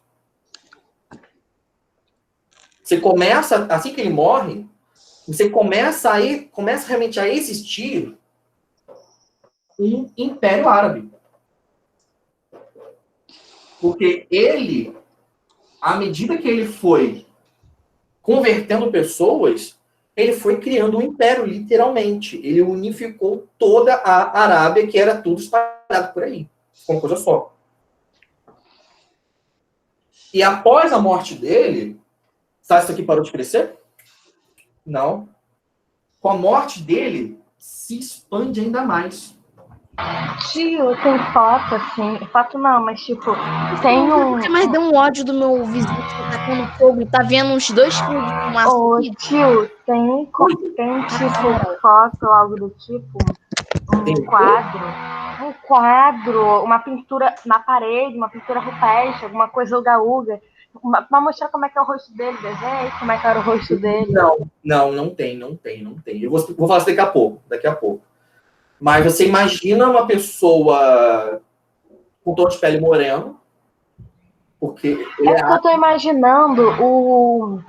Você começa, assim que ele morre, você começa realmente a existir um império árabe. Porque ele, à medida que ele foi convertendo pessoas, ele foi criando um império, literalmente. Ele unificou toda a Arábia, que era tudo espalhado por aí. Foi uma coisa só. E após a morte dele, sabe se isso aqui parou de crescer? Não. Com a morte dele, se expande ainda mais. Tio, tem foto, assim. Foto não, mas tipo, tem um. Mas deu um ódio do meu vizinho que tá tacando fogo. Tá vendo uns 2 quilos de fumaça Ô, aqui. tio, tem tipo foto, algo do tipo, um quadro, uma pintura na parede, uma pintura rupestre, alguma coisa uga-uga, pra mostrar como é que é o rosto dele, desenho, como é que era o rosto dele. Não tem. Eu vou falar isso daqui a pouco. Mas você imagina uma pessoa com tom de pele moreno, porque que eu tô imaginando o...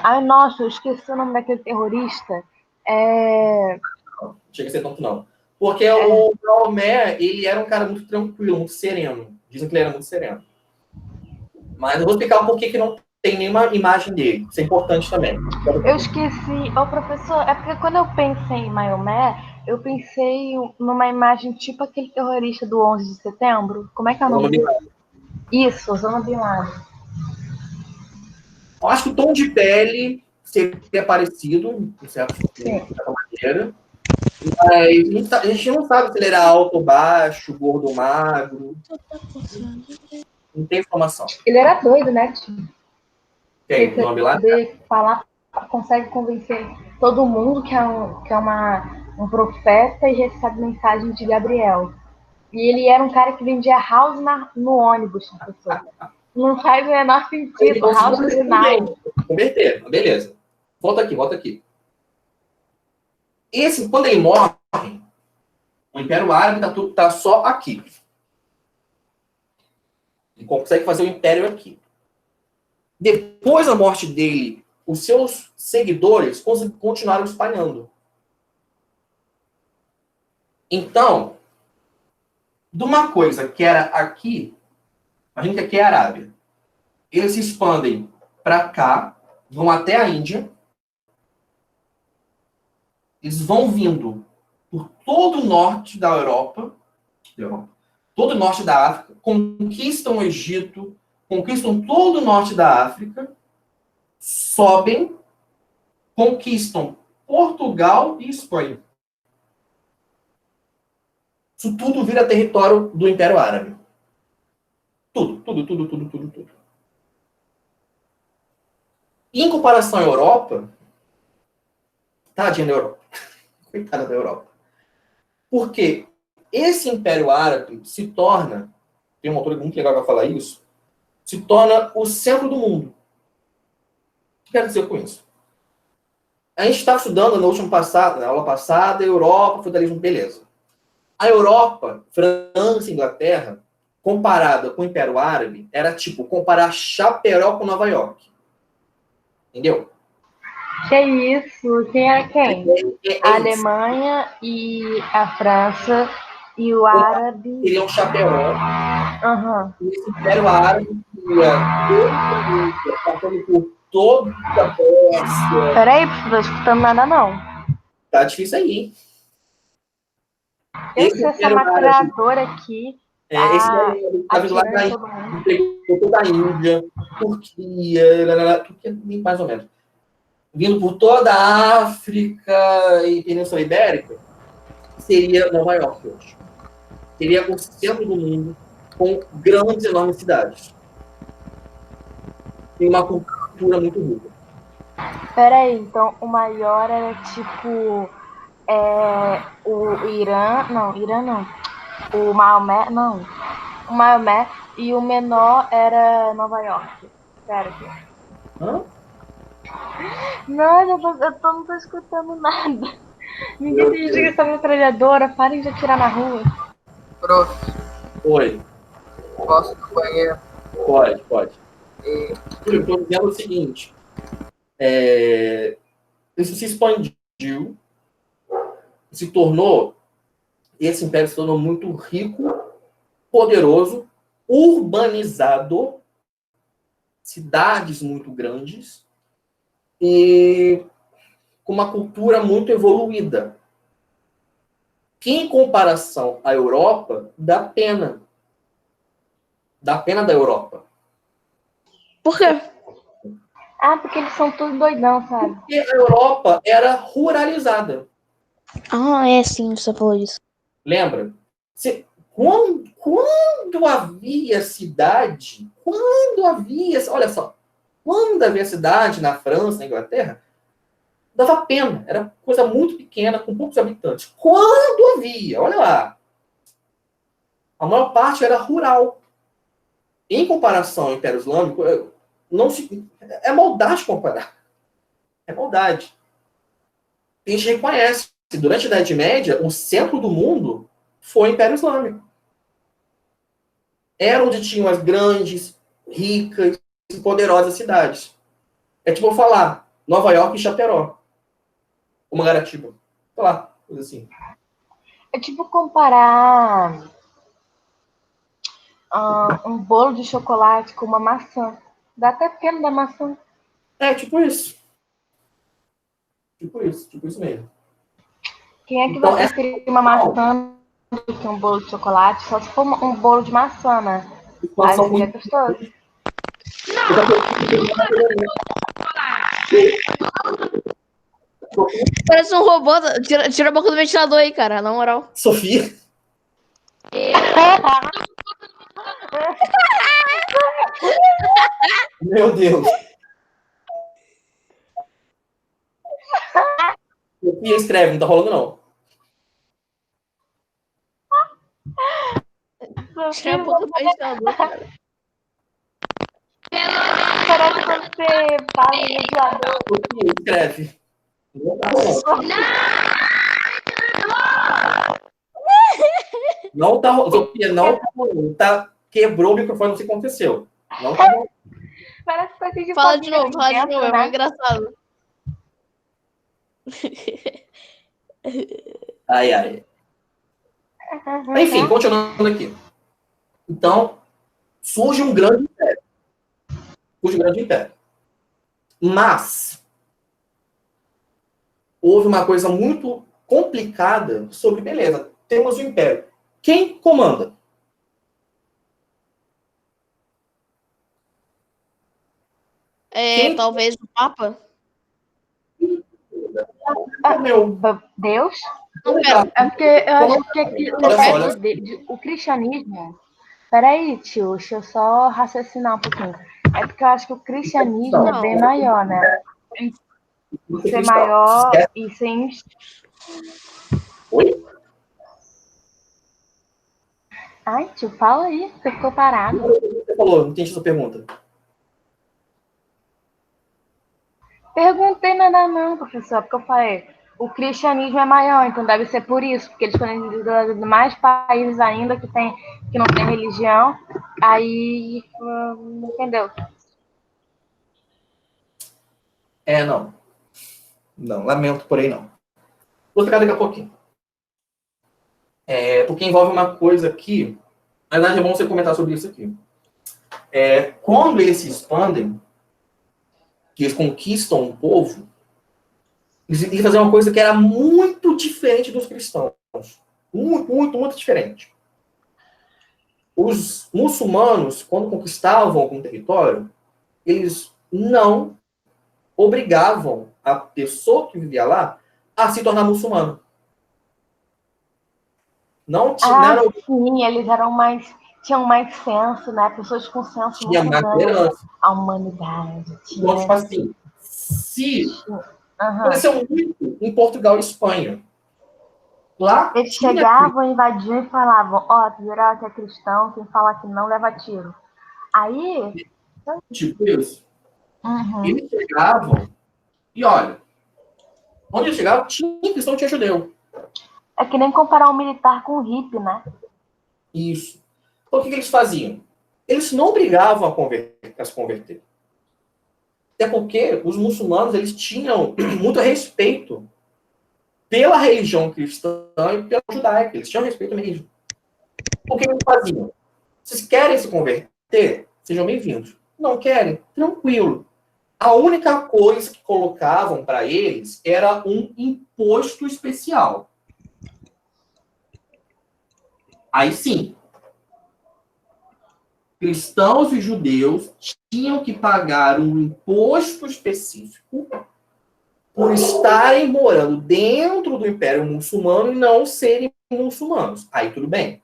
Ai, nossa, eu esqueci o nome daquele terrorista. Não chega a ser tanto, não. Porque o Maomé, ele era um cara muito tranquilo, muito sereno. Dizem que ele era muito sereno. Mas eu vou explicar um pouquinho que não tem nenhuma imagem dele. Isso é importante também. Eu esqueci. Ô, professor, é porque quando eu pensei em Maomé, eu pensei numa imagem tipo aquele terrorista do 11 de setembro. Como é que é o nome dele? Isso, Osama Bin Laden. Eu acho que o tom de pele seria parecido, de certa maneira. Mas a gente não sabe se ele era alto ou baixo, gordo ou magro. Não tem informação. Ele era doido, né, tio? Tem o nome lá? Falar, consegue convencer todo mundo que é um profeta e recebe mensagem de Gabriel. E ele era um cara que vendia house no ônibus, professor. Não faz o menor sentido. House no sinal. Converter, beleza. Volta aqui. Quando ele morre, o Império Árabe tá só aqui. Ele consegue fazer o império aqui. Depois da morte dele, os seus seguidores continuaram espalhando. Então, de uma coisa que era aqui, a gente aqui é a Arábia, eles se expandem para cá, vão até a Índia, eles vão vindo por todo o norte da Europa, todo o norte da África, conquistam o Egito, conquistam todo o norte da África, sobem, conquistam Portugal e Espanha. Isso tudo vira território do Império Árabe. Tudo. Em comparação à Europa, tadinha da Europa, coitada da Europa, porque esse Império Árabe se torna, tem um autor muito legal que vai falar isso, se torna o centro do mundo. O que quero dizer com isso? A gente estava estudando na aula passada, Europa, feudalismo, beleza. A Europa, França, Inglaterra, comparada com o Império Árabe, era tipo comparar Chapecó com Nova York. Entendeu? Que isso? Quem era quem? A Alemanha e a França e o árabe. Seria um Chapecó. Aham. E esse Império Árabe ia passando por toda a Pérsia. Peraí, não tô escutando nada, não. Tá difícil aí, hein? Eu sei essa maquiadora aqui. Esse tá vindo lá da Índia, Turquia, mais ou menos. Vindo por toda a África e Península Ibérica, seria Nova York hoje. Seria o centro do mundo, com grandes, enormes cidades. Tem uma cultura muito rica. Peraí, então o maior era tipo o Irã. Não, Irã não. O Maomé, não. O Maomé e o menor era Nova York. Sério. Hã? Não, eu não tô escutando nada. Ninguém desliga essa metralhadora, parem de atirar na rua. Prof, Oi. posso ir no banheiro? Pode. Eu estou dizendo o seguinte. Isso se expandiu, esse império se tornou muito rico, poderoso, urbanizado, cidades muito grandes e com uma cultura muito evoluída. Que, em comparação à Europa, dá pena. Dá pena da Europa. Por quê? Ah, porque eles são todos doidão, sabe? Porque a Europa era ruralizada. Ah, é sim, você falou isso. Lembra? Quando havia cidade, olha só, quando havia cidade na França, na Inglaterra, dava pena, era coisa muito pequena, com poucos habitantes. Quando havia, olha lá, a maior parte era rural. Em comparação ao Império Islâmico, é maldade comparar. É maldade. A gente reconhece que durante a Idade Média, o centro do mundo foi o Império Islâmico. Era onde tinham as grandes, ricas e poderosas cidades. É tipo eu falar Nova York e Chapecó. Uma Garatiba. Sei lá, coisa assim. É tipo comparar um bolo de chocolate com uma maçã. Dá até pena da maçã. É, tipo isso. Tipo isso mesmo. Quem é que Então, vai preferir uma maçã do que um bolo de chocolate? Só se for um bolo de maçã, né? Aí seria gostoso. Parece um robô. Tira a boca do ventilador aí, cara, na moral. Sofia. Meu Deus. Sofia escreve, não tá rolando não. Tira a boca do ventilador, cara. Parece quando você fala no ventilador. Sofia escreve. Não tá rolando. Não tá, não tá, quebrou o microfone, não sei o que aconteceu. Não tá rolando. Parece coisa de Fala de família novo, fala de dentro, novo, é né? mais engraçado. Ai, ai. Enfim, continuando aqui. Então, surge um grande império. Surge um grande império. Mas, houve uma coisa muito complicada sobre, beleza, temos o império. Quem comanda? Quem? Talvez o Papa? Meu, Deus? Não, pera. É porque eu acho que olha só, olha só. o cristianismo. Peraí, tio, deixa eu só raciocinar um pouquinho. É porque eu acho que o cristianismo é bem maior, né? Ser maior e sem. Oi? Ai, tio, fala aí, você ficou parado. Você falou, não entendi essa pergunta. Perguntei nada não, professor, porque eu falei, o cristianismo é maior, então deve ser por isso, porque eles foram de mais países ainda que não tem religião, aí entendeu? Não. Não, lamento, porém não. Vou explicar daqui a pouquinho. Porque envolve uma coisa aqui, na verdade é bom você comentar sobre isso aqui. Quando eles se expandem, que eles conquistam um povo, eles têm que fazer uma coisa que era muito diferente dos cristãos. Muito, muito, muito diferente. Os muçulmanos, quando conquistavam algum território, eles não obrigavam a pessoa que vivia lá a se tornar muçulmano. Não tinha, Sim, eles tinham mais senso, né? Pessoas com senso tinha muito mais grande. herança. A humanidade. Então, tipo assim, Aham. aconteceu muito em Portugal e Espanha. Lá Eles tinha chegavam, invadiam e falavam, ó, geral que é cristão, quem fala que não leva tiro. Aí, tipo isso. uhum. Eles chegavam e olha, onde eles chegavam tinha cristão, tinha judeu. É que nem comparar um militar com um hippie, né? Isso. Então o que eles faziam? Eles não obrigavam a se converter. Até porque os muçulmanos eles tinham muito respeito pela religião cristã e pela judaica. Eles tinham respeito mesmo. O que eles faziam? Vocês querem se converter? Sejam bem-vindos. Não querem? Tranquilo. A única coisa que colocavam para eles era um imposto especial. Aí sim, cristãos e judeus tinham que pagar um imposto específico por estarem morando dentro do Império Muçulmano e não serem muçulmanos. Aí tudo bem.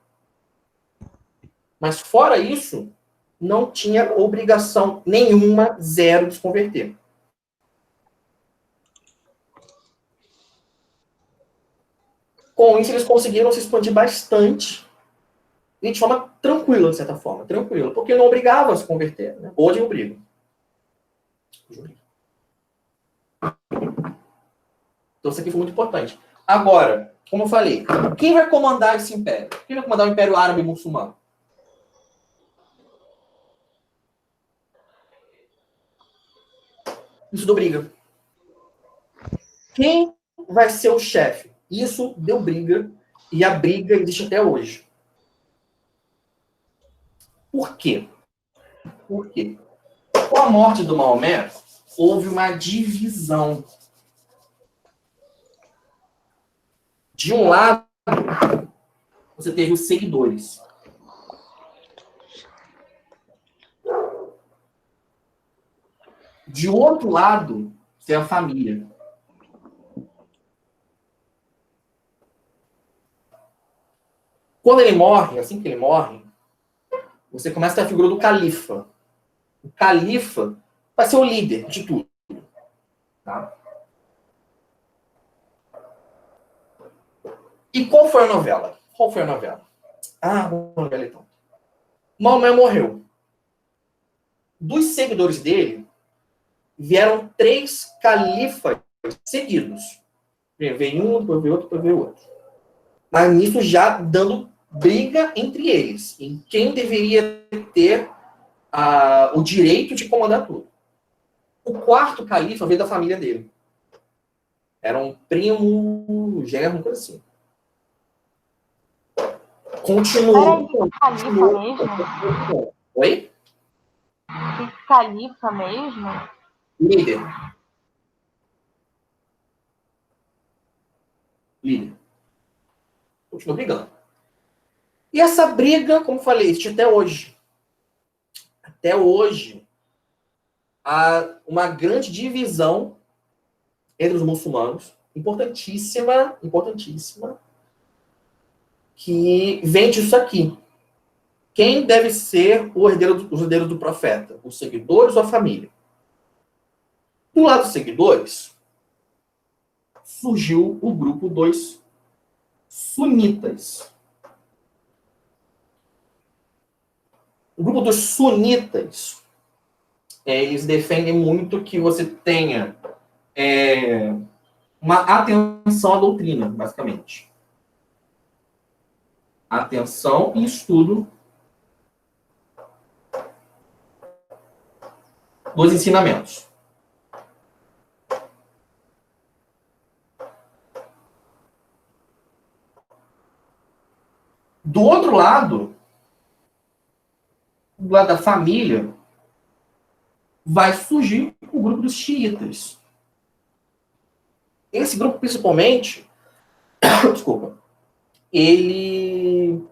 Mas fora isso, não tinha obrigação nenhuma, zero, de se converter. Com isso, eles conseguiram se expandir bastante e de forma tranquila, de certa forma. Tranquila, porque não obrigava a se converter. Né? Hoje obriga. Então, isso aqui foi muito importante. Agora, como eu falei, quem vai comandar esse império? Quem vai comandar o Império Árabe Muçulmano? Isso deu briga. Quem vai ser o chefe? Isso deu briga e a briga existe até hoje. Por quê? Por quê? Com a morte do Maomé, houve uma divisão. De um lado, você teve os seguidores. De outro lado, você tem a família. Quando ele morre, assim que ele morre, você começa a ter a figura do califa. O califa vai ser o líder de tudo. Tá? E qual foi a novela? Qual foi a novela? Uma novela então. Maomé morreu. Dos seguidores dele, vieram 3 califas seguidos. Veio um, depois veio outro, depois veio outro. Mas nisso já dando briga entre eles, em quem deveria ter o direito de comandar tudo. O quarto califa veio da família dele. Era um primo, genro, coisa assim. Continuou. Peraí, califa mesmo? Oi? Califa mesmo? Líder. Continuou brigando. E essa briga, como falei, existe até hoje. Até hoje, há uma grande divisão entre os muçulmanos, importantíssima, que vem disso aqui. Quem deve ser os herdeiros do profeta? Os seguidores ou a família? Do lado dos seguidores, surgiu o grupo dos sunitas. O grupo dos sunitas, eles defendem muito que você tenha uma atenção à doutrina, basicamente. Atenção e estudo dos ensinamentos. Do outro lado, do lado da família, vai surgir o grupo dos xiitas. Esse grupo, principalmente, desculpa, ele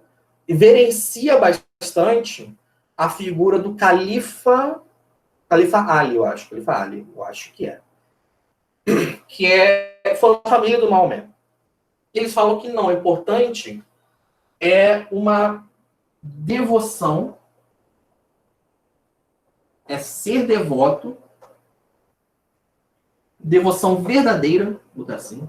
reverencia bastante a figura do Califa Ali, eu acho. Califa Ali, eu acho que é. Foi a família do Maomé. Eles falam que não, é importante uma devoção, ser devoto, devoção verdadeira, vou botar assim,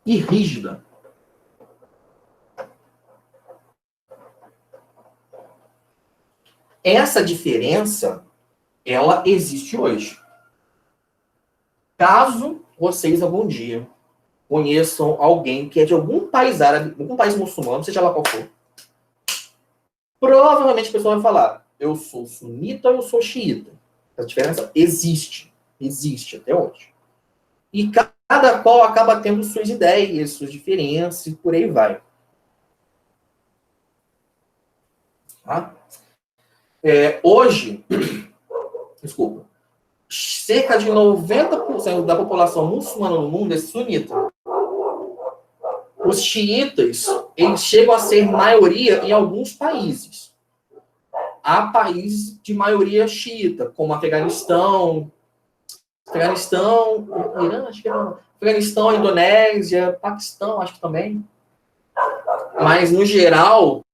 e rígida. Essa diferença, ela existe hoje. Caso vocês algum dia conheçam alguém que é de algum país árabe, algum país muçulmano, seja lá qual for, provavelmente a pessoa vai falar: eu sou sunita ou eu sou xiita. Essa diferença existe até hoje. E cada qual acaba tendo suas ideias, suas diferenças, e por aí vai. Tá? Hoje, desculpa, cerca de 90% da população muçulmana no mundo é sunita. Os xiitas, eles chegam a ser maioria em alguns países. Há países de maioria xiita, como Afeganistão, Irã, acho que era, Afeganistão, Indonésia, Paquistão, acho que também. Mas, no geral,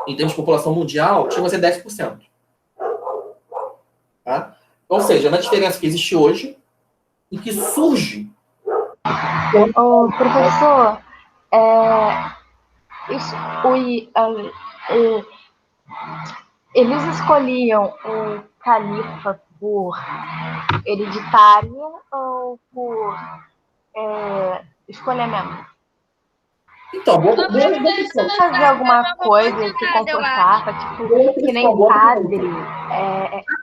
em termos de população mundial, chega a ser 10%. Tá? Ou seja, na diferença que existe hoje e que surge. Professor, eles escolhiam o califa por hereditária ou por escolha mesmo? Então, vamos fazer alguma coisa que comportava, tipo,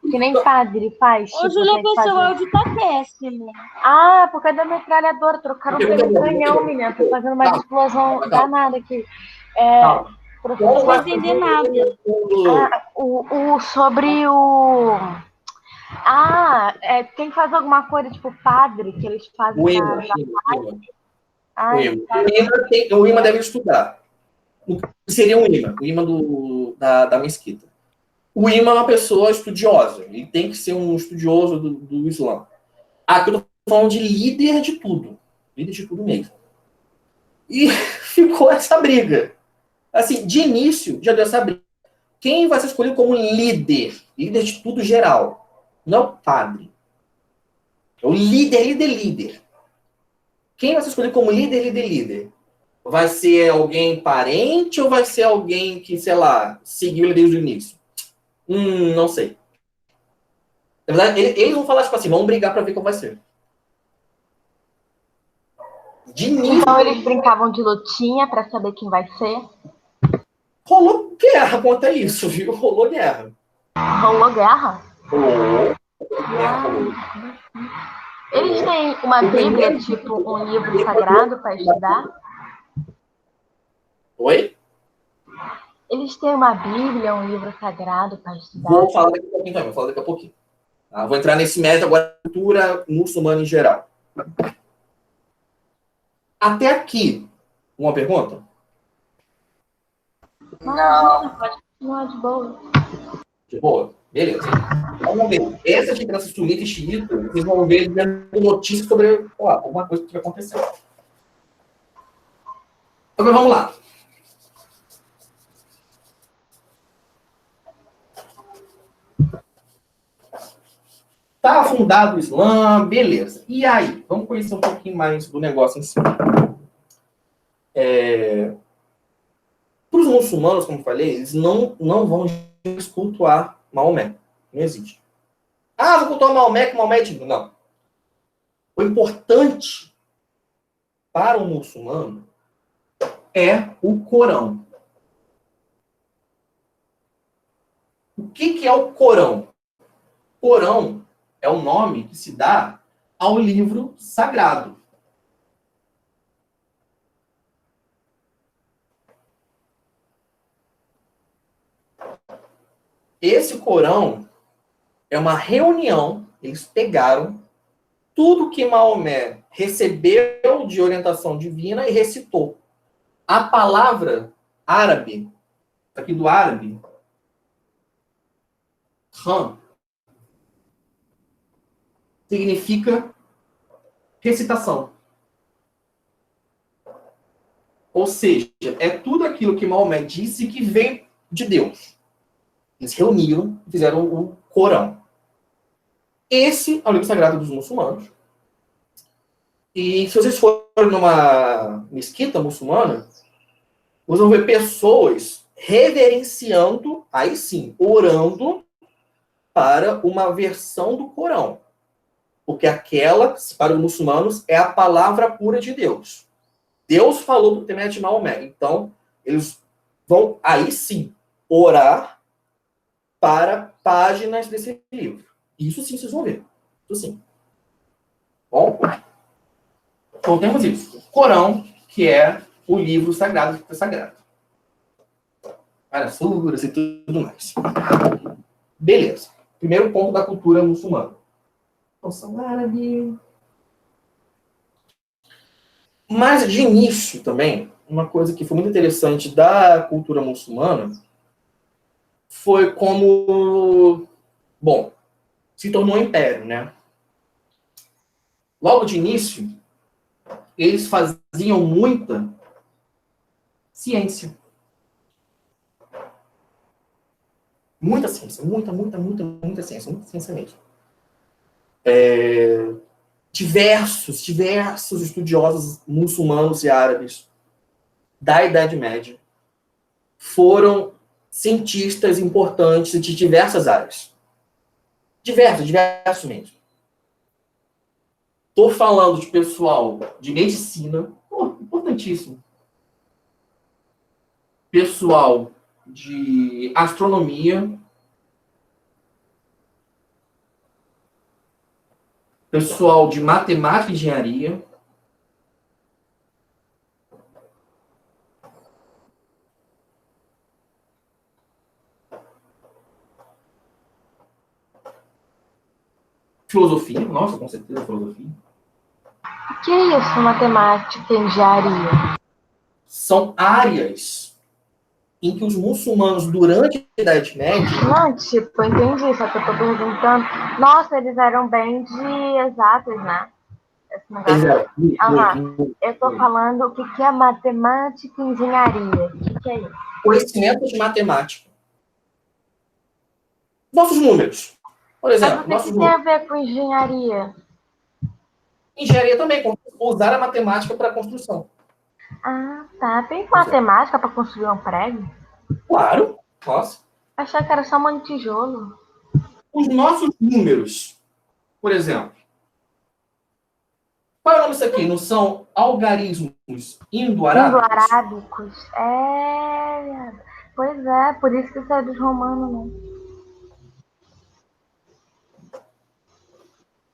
que nem padre faz. Ô, Júlia, seu áudio tá péssimo. Ah, por causa da metralhadora, trocaram pelo canhão, menina, tô fazendo uma explosão danada aqui. Não vou entender nada. Sobre o... tem que fazer alguma coisa, tipo, padre, que eles fazem o imã deve estudar. O que seria um imã? O imã da mesquita. O imã é uma pessoa estudiosa. Ele tem que ser um estudioso do Islã. Aqui eu estou falando de líder de tudo. Líder de tudo mesmo. E ficou essa briga. Assim, de início, já deu essa briga. Quem vai ser escolhido como líder? Líder de tudo geral. Não é o padre. É o líder. Quem vai ser escolhido como líder? Vai ser alguém parente ou vai ser alguém que, sei lá, seguiu ele desde o início? Não sei. Na verdade, eles vão falar, tipo assim, vamos brigar pra ver como vai ser. De início, Então eles brincavam de lutinha pra saber quem vai ser. rolou guerra contra isso, viu? Rolou guerra. Rolou guerra. Rolou. Guerra rolou. Eles têm uma Bíblia, tipo um livro sagrado para estudar? Oi? Eles têm uma Bíblia, um livro sagrado para estudar? Vou falar daqui a pouquinho também, vou falar daqui a pouquinho. Tá? Vou entrar nesse mérito agora, cultura muçulmana em geral. Até aqui, uma pergunta? Não, de boa. De boa? Beleza. Vamos ver. Essa diferença sunita e xiita, vocês vão ver dando notícias sobre alguma coisa que vai acontecer. Agora vamos lá. Está fundado o Islã, beleza. E aí? Vamos conhecer um pouquinho mais do negócio em si. Para os muçulmanos, como eu falei, eles não vão cultuar Maomé. Não existe. Ah, vou cultuar Maomé, que Maomé é digno. Não. O importante para o muçulmano é o Corão. O que é o Corão? Corão é o nome que se dá ao livro sagrado. Esse Corão é uma reunião, eles pegaram tudo que Maomé recebeu de orientação divina e recitou. A palavra árabe, aqui do árabe, Ram, significa recitação. Ou seja, é tudo aquilo que Maomé disse que vem de Deus. Eles reuniram e fizeram o Corão. Esse é o livro sagrado dos muçulmanos. E se vocês forem numa mesquita muçulmana, vocês vão ver pessoas reverenciando, aí sim, orando para uma versão do Corão. Porque aquela, para os muçulmanos, é a palavra pura de Deus. Deus falou do Temet de Maomé. Então, eles vão, aí sim, orar para páginas desse livro. Isso sim vocês vão ver. Isso sim. Bom, então temos isso. O Corão, que é o livro sagrado que é sagrado. Várias suras e tudo mais. Beleza. Primeiro ponto da cultura muçulmana. Noção árabe. Mas, de início também, uma coisa que foi muito interessante da cultura muçulmana foi como, bom, se tornou um império, né? Logo de início, eles faziam muita ciência. Muita ciência, muita ciência, muita ciência mesmo. Diversos estudiosos muçulmanos e árabes da Idade Média foram cientistas importantes de diversas áreas. Diversos mesmo. Estou falando de pessoal de medicina, importantíssimo. Pessoal de astronomia, pessoal de matemática e engenharia, filosofia, nossa, com certeza filosofia. O que é isso, matemática e engenharia? São áreas em que os muçulmanos, durante a Idade Média... Não, tipo, entendi, só que eu tô perguntando... Nossa, eles eram bem de exatas, né? Esse negócio. Eu tô falando o que é matemática e engenharia. O que é isso? Conhecimento de matemática. Nossos números. Por exemplo, mas o que tem a ver com engenharia? Engenharia também, usar a matemática para a construção. Ah, tá. Tem matemática para construir um prédio? Claro. Nossa. Achei que era só um tijolo. Os nossos números, por exemplo. Qual é o nome disso aqui? Não são algarismos indo-arábicos? Indo-arábicos. Viado. Pois é, por isso que saiu dos romanos, né?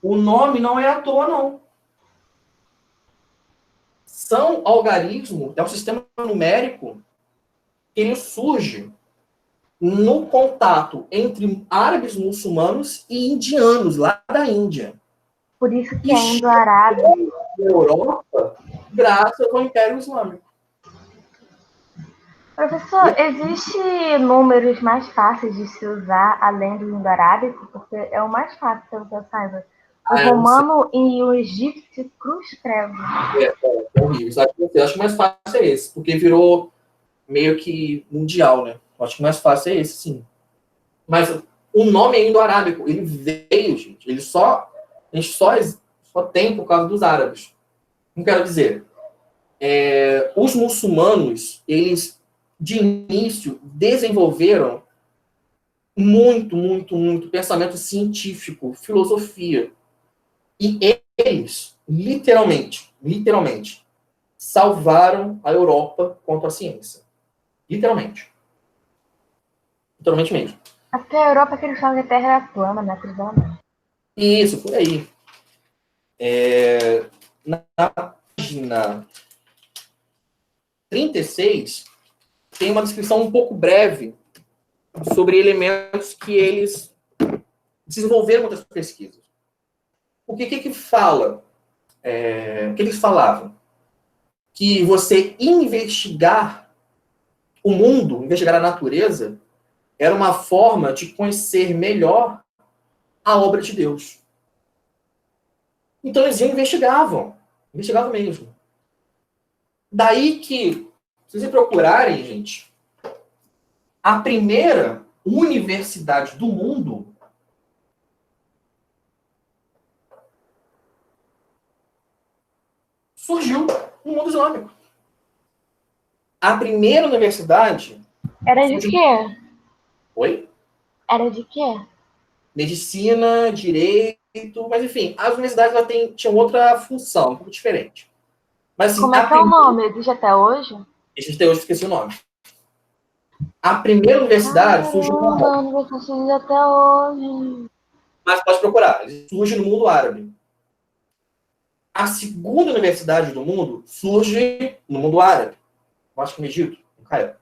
O nome não é à toa, não. São algarismos, é um sistema numérico que ele surge no contato entre árabes muçulmanos e indianos, lá da Índia. Por isso que E é indo-arábico. na Europa, graças ao Império Islâmico. Professor, existe números mais fáceis de se usar além do indo-arábico? Porque é o mais fácil, pelo que eu saiba. O Eu não sei. romano e o egípcio cruz credo. É horrível. Sabe? Eu acho que o mais fácil é esse, porque virou meio que mundial, né? Eu acho que o mais fácil é esse, sim. Mas o nome é indo-arábico. Ele veio, gente. A gente só tem por causa dos árabes. Não quero dizer. Os muçulmanos, eles, de início, desenvolveram muito pensamento científico, filosofia. E eles, literalmente, salvaram a Europa contra a ciência. Literalmente. Literalmente mesmo. Até a Europa que eles falam que a Terra é plana, né? Cruzada. Isso, por aí. Na página 36, tem uma descrição um pouco breve sobre elementos que eles desenvolveram outras pesquisas. O que fala? O que eles falavam? Que você investigar o mundo, investigar a natureza, era uma forma de conhecer melhor a obra de Deus. Então eles investigavam mesmo. Daí que, se vocês procurarem, gente, a primeira universidade do mundo surgiu no mundo islâmico. A primeira universidade... Era de quê? Oi? Era de quê? Medicina, direito, mas enfim, as universidades tinham outra função, um pouco diferente. Mas, assim, Como é que é o nome? Existe até hoje? Existe até hoje, esqueci o nome. A primeira universidade surgiu no Caramba, a universidade existe até hoje. mas pode procurar, surge no mundo árabe. A segunda universidade do mundo surge no mundo árabe. Eu acho que no Egito, no Cairo.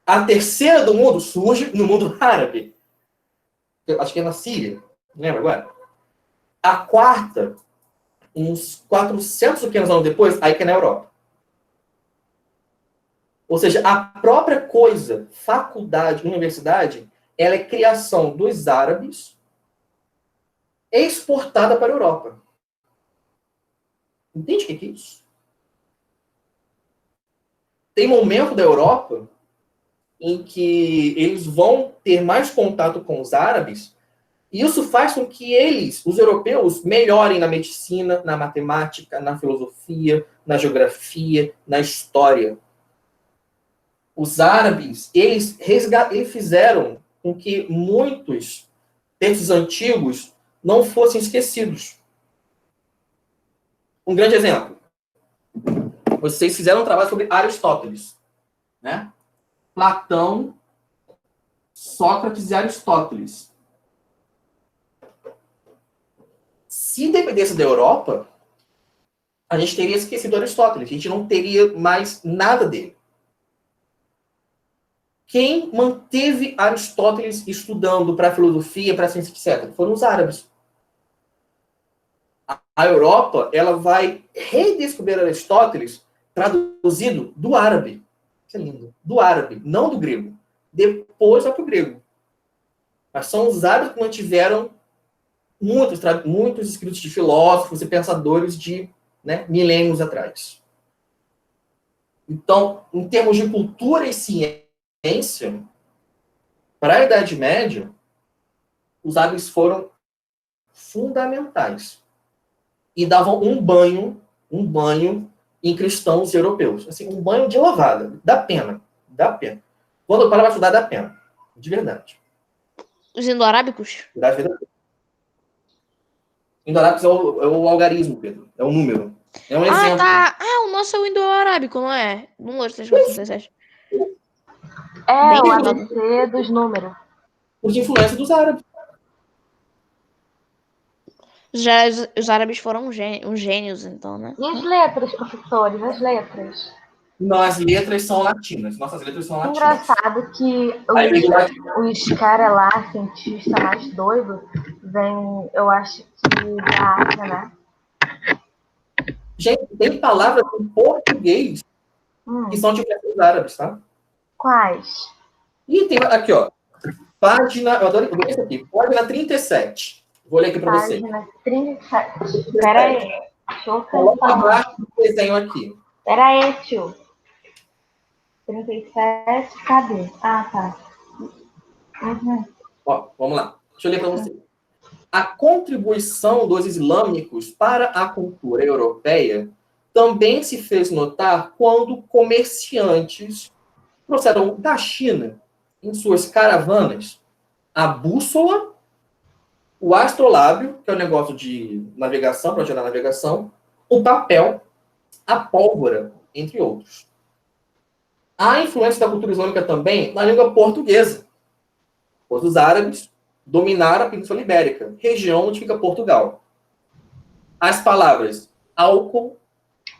A terceira do mundo surge no mundo árabe. Eu acho que é na Síria. Não lembra agora? A quarta, uns 400 ou 500 anos depois, aí que é na Europa. Ou seja, a própria coisa, faculdade, universidade, ela é criação dos árabes exportada para a Europa. Entende o que é isso? Tem momento da Europa em que eles vão ter mais contato com os árabes, e isso faz com que eles, os europeus, melhorem na medicina, na matemática, na filosofia, na geografia, na história. Os árabes, eles fizeram com que muitos textos antigos não fossem esquecidos. Um grande exemplo. Vocês fizeram um trabalho sobre Aristóteles, né? Platão, Sócrates e Aristóteles. Se dependesse da Europa, a gente teria esquecido Aristóteles. A gente não teria mais nada dele. Quem manteve Aristóteles estudando para a filosofia, para a ciência, etc., foram os árabes. A Europa, ela vai redescobrir Aristóteles traduzido do árabe. Isso é lindo. Do árabe, não do grego. Depois vai para o grego. Mas são os árabes que mantiveram muitos escritos de filósofos e pensadores de milênios atrás. Então, em termos de cultura e ciência, para a Idade Média, os árabes foram fundamentais. E davam um banho em cristãos europeus. Assim, um banho de lavada. Dá pena. Quando eu paro para estudar, dá pena. De verdade. Os indo-arábicos? Da vida. Indo-arábicos é o algarismo, Pedro. É o número. É um Ah, exemplo. tá. Ah, o nosso é o indo-arábico, não é? 1, 2, 3, 4, 5, 6, 7. É Bem o rápido. ABC dos números. Por influência dos árabes. Já os árabes foram uns gênios, então, né? E as letras, professores? As letras. Não, as letras são latinas. Nossas letras são latinas. Engraçado que Aí vem do latim. os caras lá, cientistas mais doidos, vêm, eu acho que da Ásia, né? Gente, tem palavras em português que são de influência dos árabes, tá? Quais? E tem aqui, ó. Página, eu adoro isso aqui. Página 37. Vou ler aqui para você. Página 37. Pera aí. Deixa eu Coloca pensar. abaixo do desenho aqui. Pera aí, tio. 37, cadê? Ah, tá. Uhum. Ó, vamos lá. Deixa eu ler para você. A contribuição dos islâmicos para a cultura europeia também se fez notar quando comerciantes trouxeram da China, em suas caravanas, a bússola, o astrolábio, que é o negócio de navegação, para ajudar na navegação, o papel, a pólvora, entre outros. Há influência da cultura islâmica também na língua portuguesa, pois os árabes dominaram a Península Ibérica, região onde fica Portugal. As palavras álcool,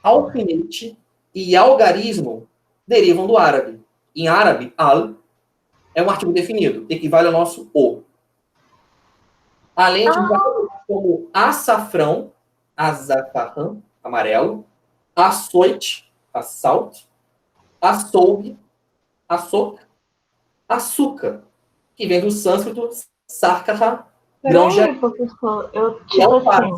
alfinete e algarismo derivam do árabe. Em árabe, al é um artigo definido, equivale ao nosso o. Além de como açafrão, azafarrã, amarelo, açoite, assalto, açougue, açúcar, açúcar, que vem do sânscrito sarkara, grão de Peraí, professor. Eu, tipo assim,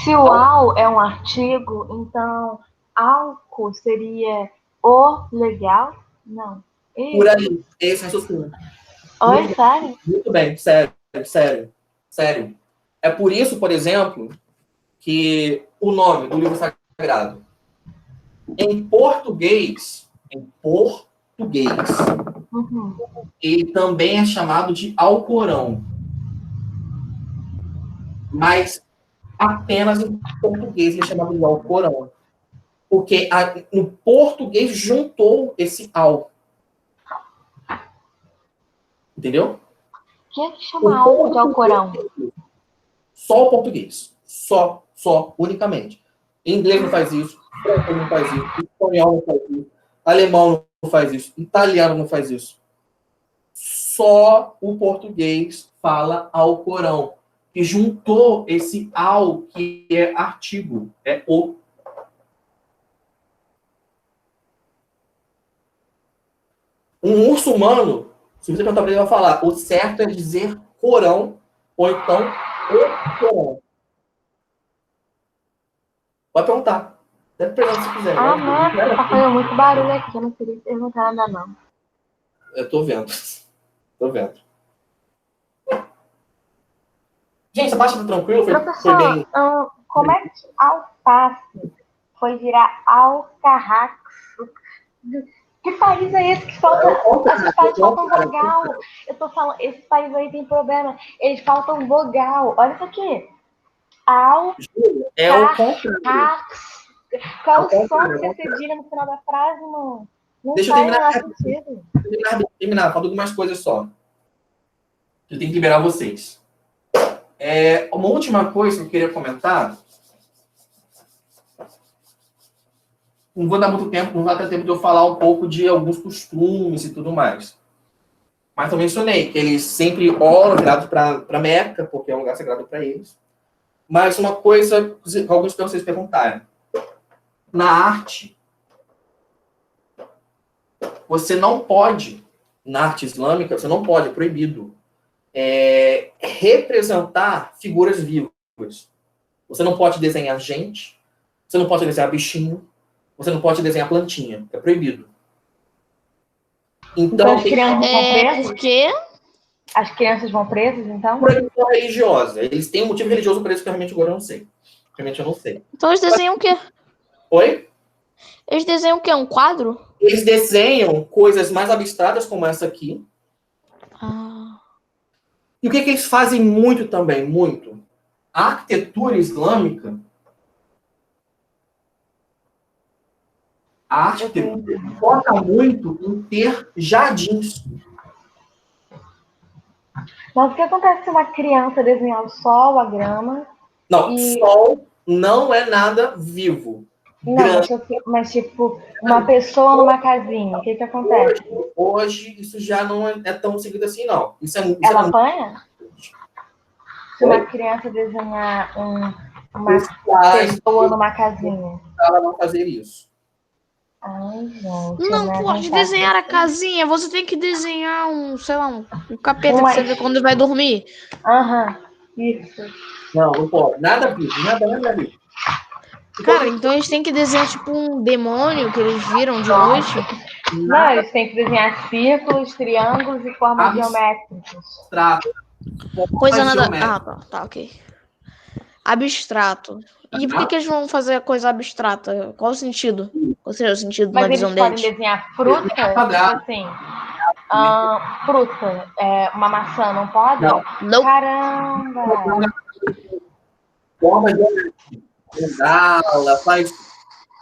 se o al é um artigo, então álcool seria o legal? Não. por aí. Esse raciocínio. Oi, sério? Muito bem, sério. É por isso, por exemplo, que o nome do livro sagrado, em português, Uhum. ele também é chamado de Alcorão. Mas apenas em português ele é chamado de Alcorão. Porque no português juntou esse al. Entendeu? Quem é que chama álcool de Alcorão? Só o português. Só, unicamente. Inglês não faz isso, francês não faz isso, espanhol não faz isso, alemão não faz isso, italiano não faz isso. Só o português fala Alcorão, que juntou esse al, que é artigo, é o. Um muçulmano, se você perguntar para ele, vai falar, o certo é dizer Corão, ou então o Corão. Pode perguntar. Deve perguntar se quiser. Ah, não, porque tá fazendo muito barulho aqui, eu não queria perguntar nada, não. Eu tô vendo. Gente, essa parte tá tranquila? Foi Professor, bem. como é que alface foi virar alcarraxo? Que país é esse que falta? Esses países faltam vogal. Eu tô falando, esse país aí tem problema. Eles faltam vogal. Olha isso aqui. É o contrário. Qual o som que você cedilha no final da frase, mano? Não Deixa eu faz menor terminar. sentido. Falta algumas coisas só. Eu tenho que liberar vocês. Uma última coisa que eu queria comentar. Não vou dar muito tempo, não vai ter tempo de eu falar um pouco de alguns costumes e tudo mais. Mas eu mencionei que eles sempre oram virados para Meca, porque é um lugar sagrado para eles. Mas uma coisa que alguns de vocês perguntaram. Na arte, você não pode, na arte islâmica, você não pode, é proibido, representar figuras vivas. Você não pode desenhar gente, você não pode desenhar bichinho, você não pode desenhar plantinha. É proibido. Então, as crianças vão presas? Por quê? As crianças vão presas, então? Proibição religiosa. Eles têm um motivo religioso para isso que realmente agora eu não sei. Realmente eu não sei. Então eles desenham o quê? Oi? Eles desenham o quê? Um quadro? Eles desenham coisas mais abstratas como essa aqui. Ah. E o que eles fazem muito também? Muito. A arquitetura islâmica, a arquitetura foca muito em ter jardins. Mas o que acontece se uma criança desenhar o sol, a grama? Não, E- sol não é nada vivo. Não, mas tipo, uma pessoa numa casinha, o que acontece? Hoje, isso já não é tão seguido assim, não. Isso é Ela muito... apanha? Se uma criança desenhar uma Os pais pessoa numa casinha. ela não fazer isso. Ai, gente, Não né? pode desenhar a casinha. Você tem que desenhar sei lá, um capeta Uma- que você vê quando vai dormir. Aham, isso. Não pode. Nada vivo, nada vivo. Cara, então eles têm que desenhar tipo um demônio que eles viram de noite. Não, eles têm que desenhar círculos, triângulos e formas Abstrato. geométricas. Coisa nada. Geométrica. Tá, ok. Abstrato. E por que eles vão fazer coisa abstrata? Qual o sentido? Qual seria o sentido Mas na visão eles podem deles? desenhar fruta, tipo Quadrado. assim, fruta, uma maçã, não pode? Não. Caramba! Forma geométrica. Mandala, faz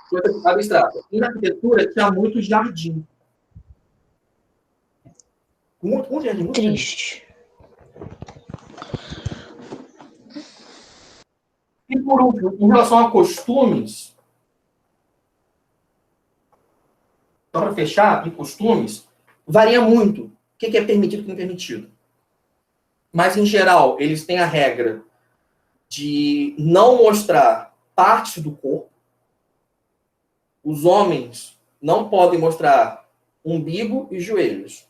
coisa abstrata. E na arquitetura tinha muito jardim. Muito jardim. Muito jardim. Triste. E por último, em relação a costumes, só para fechar, em costumes, varia muito o que é permitido e o que não é permitido. Mas, em geral, eles têm a regra de não mostrar partes do corpo. Os homens não podem mostrar umbigo e joelhos.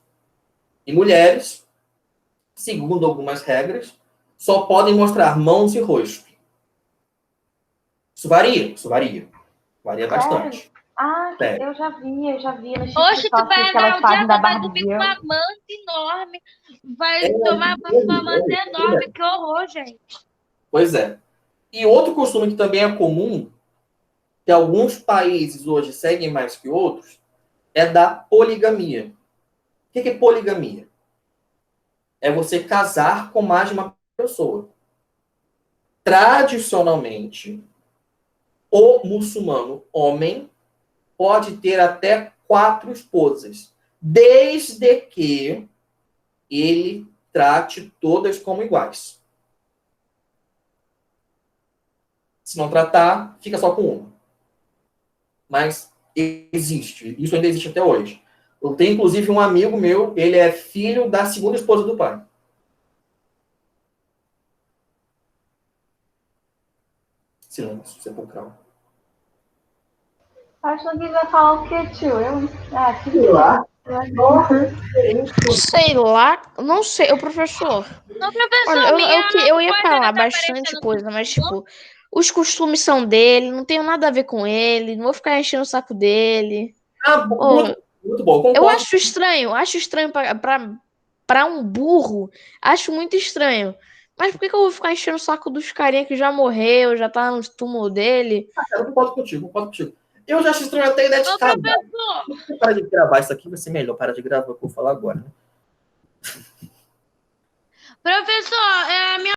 E mulheres, segundo algumas regras, só podem mostrar mãos e rosto. Isso varia. Varia bastante. Ah, Sério. eu já vi no Oxe, tu vai TikTok que elas andar o dia fazem da todo, vai Barbie dormir com Girl. uma manta enorme. Vai tomar banho com uma manta enorme. Que horror, gente. Pois é. E outro costume que também é comum, que alguns países hoje seguem mais que outros, é da poligamia. O que é poligamia? É você casar com mais de uma pessoa. Tradicionalmente, o muçulmano homem pode ter até 4 esposas, desde que ele trate todas como iguais. Se não tratar, fica só com uma. Mas existe. Isso ainda existe até hoje. Eu tenho, inclusive, um amigo meu, ele é filho da segunda esposa do pai. Silêncio sepulcral. Acho que vai falar o quê, tio? Que Sei lá. Sei lá, não sei, o professor. Não, professor, Olha, eu ia coisa falar tá bastante aparecendo coisa, mas tipo, os costumes são dele, não tenho nada a ver com ele, não vou ficar enchendo o saco dele. Muito bom. Eu Concordo. acho estranho pra um burro, acho muito estranho. Mas por que eu vou ficar enchendo o saco dos carinha que já morreu, já tá no túmulo dele? Eu concordo contigo. Eu já acho estranho até a ideia de Ô, casar. professor, Se eu parar de gravar isso aqui, vai ser melhor. Parar de gravar o que eu vou falar agora. Né? professor, minha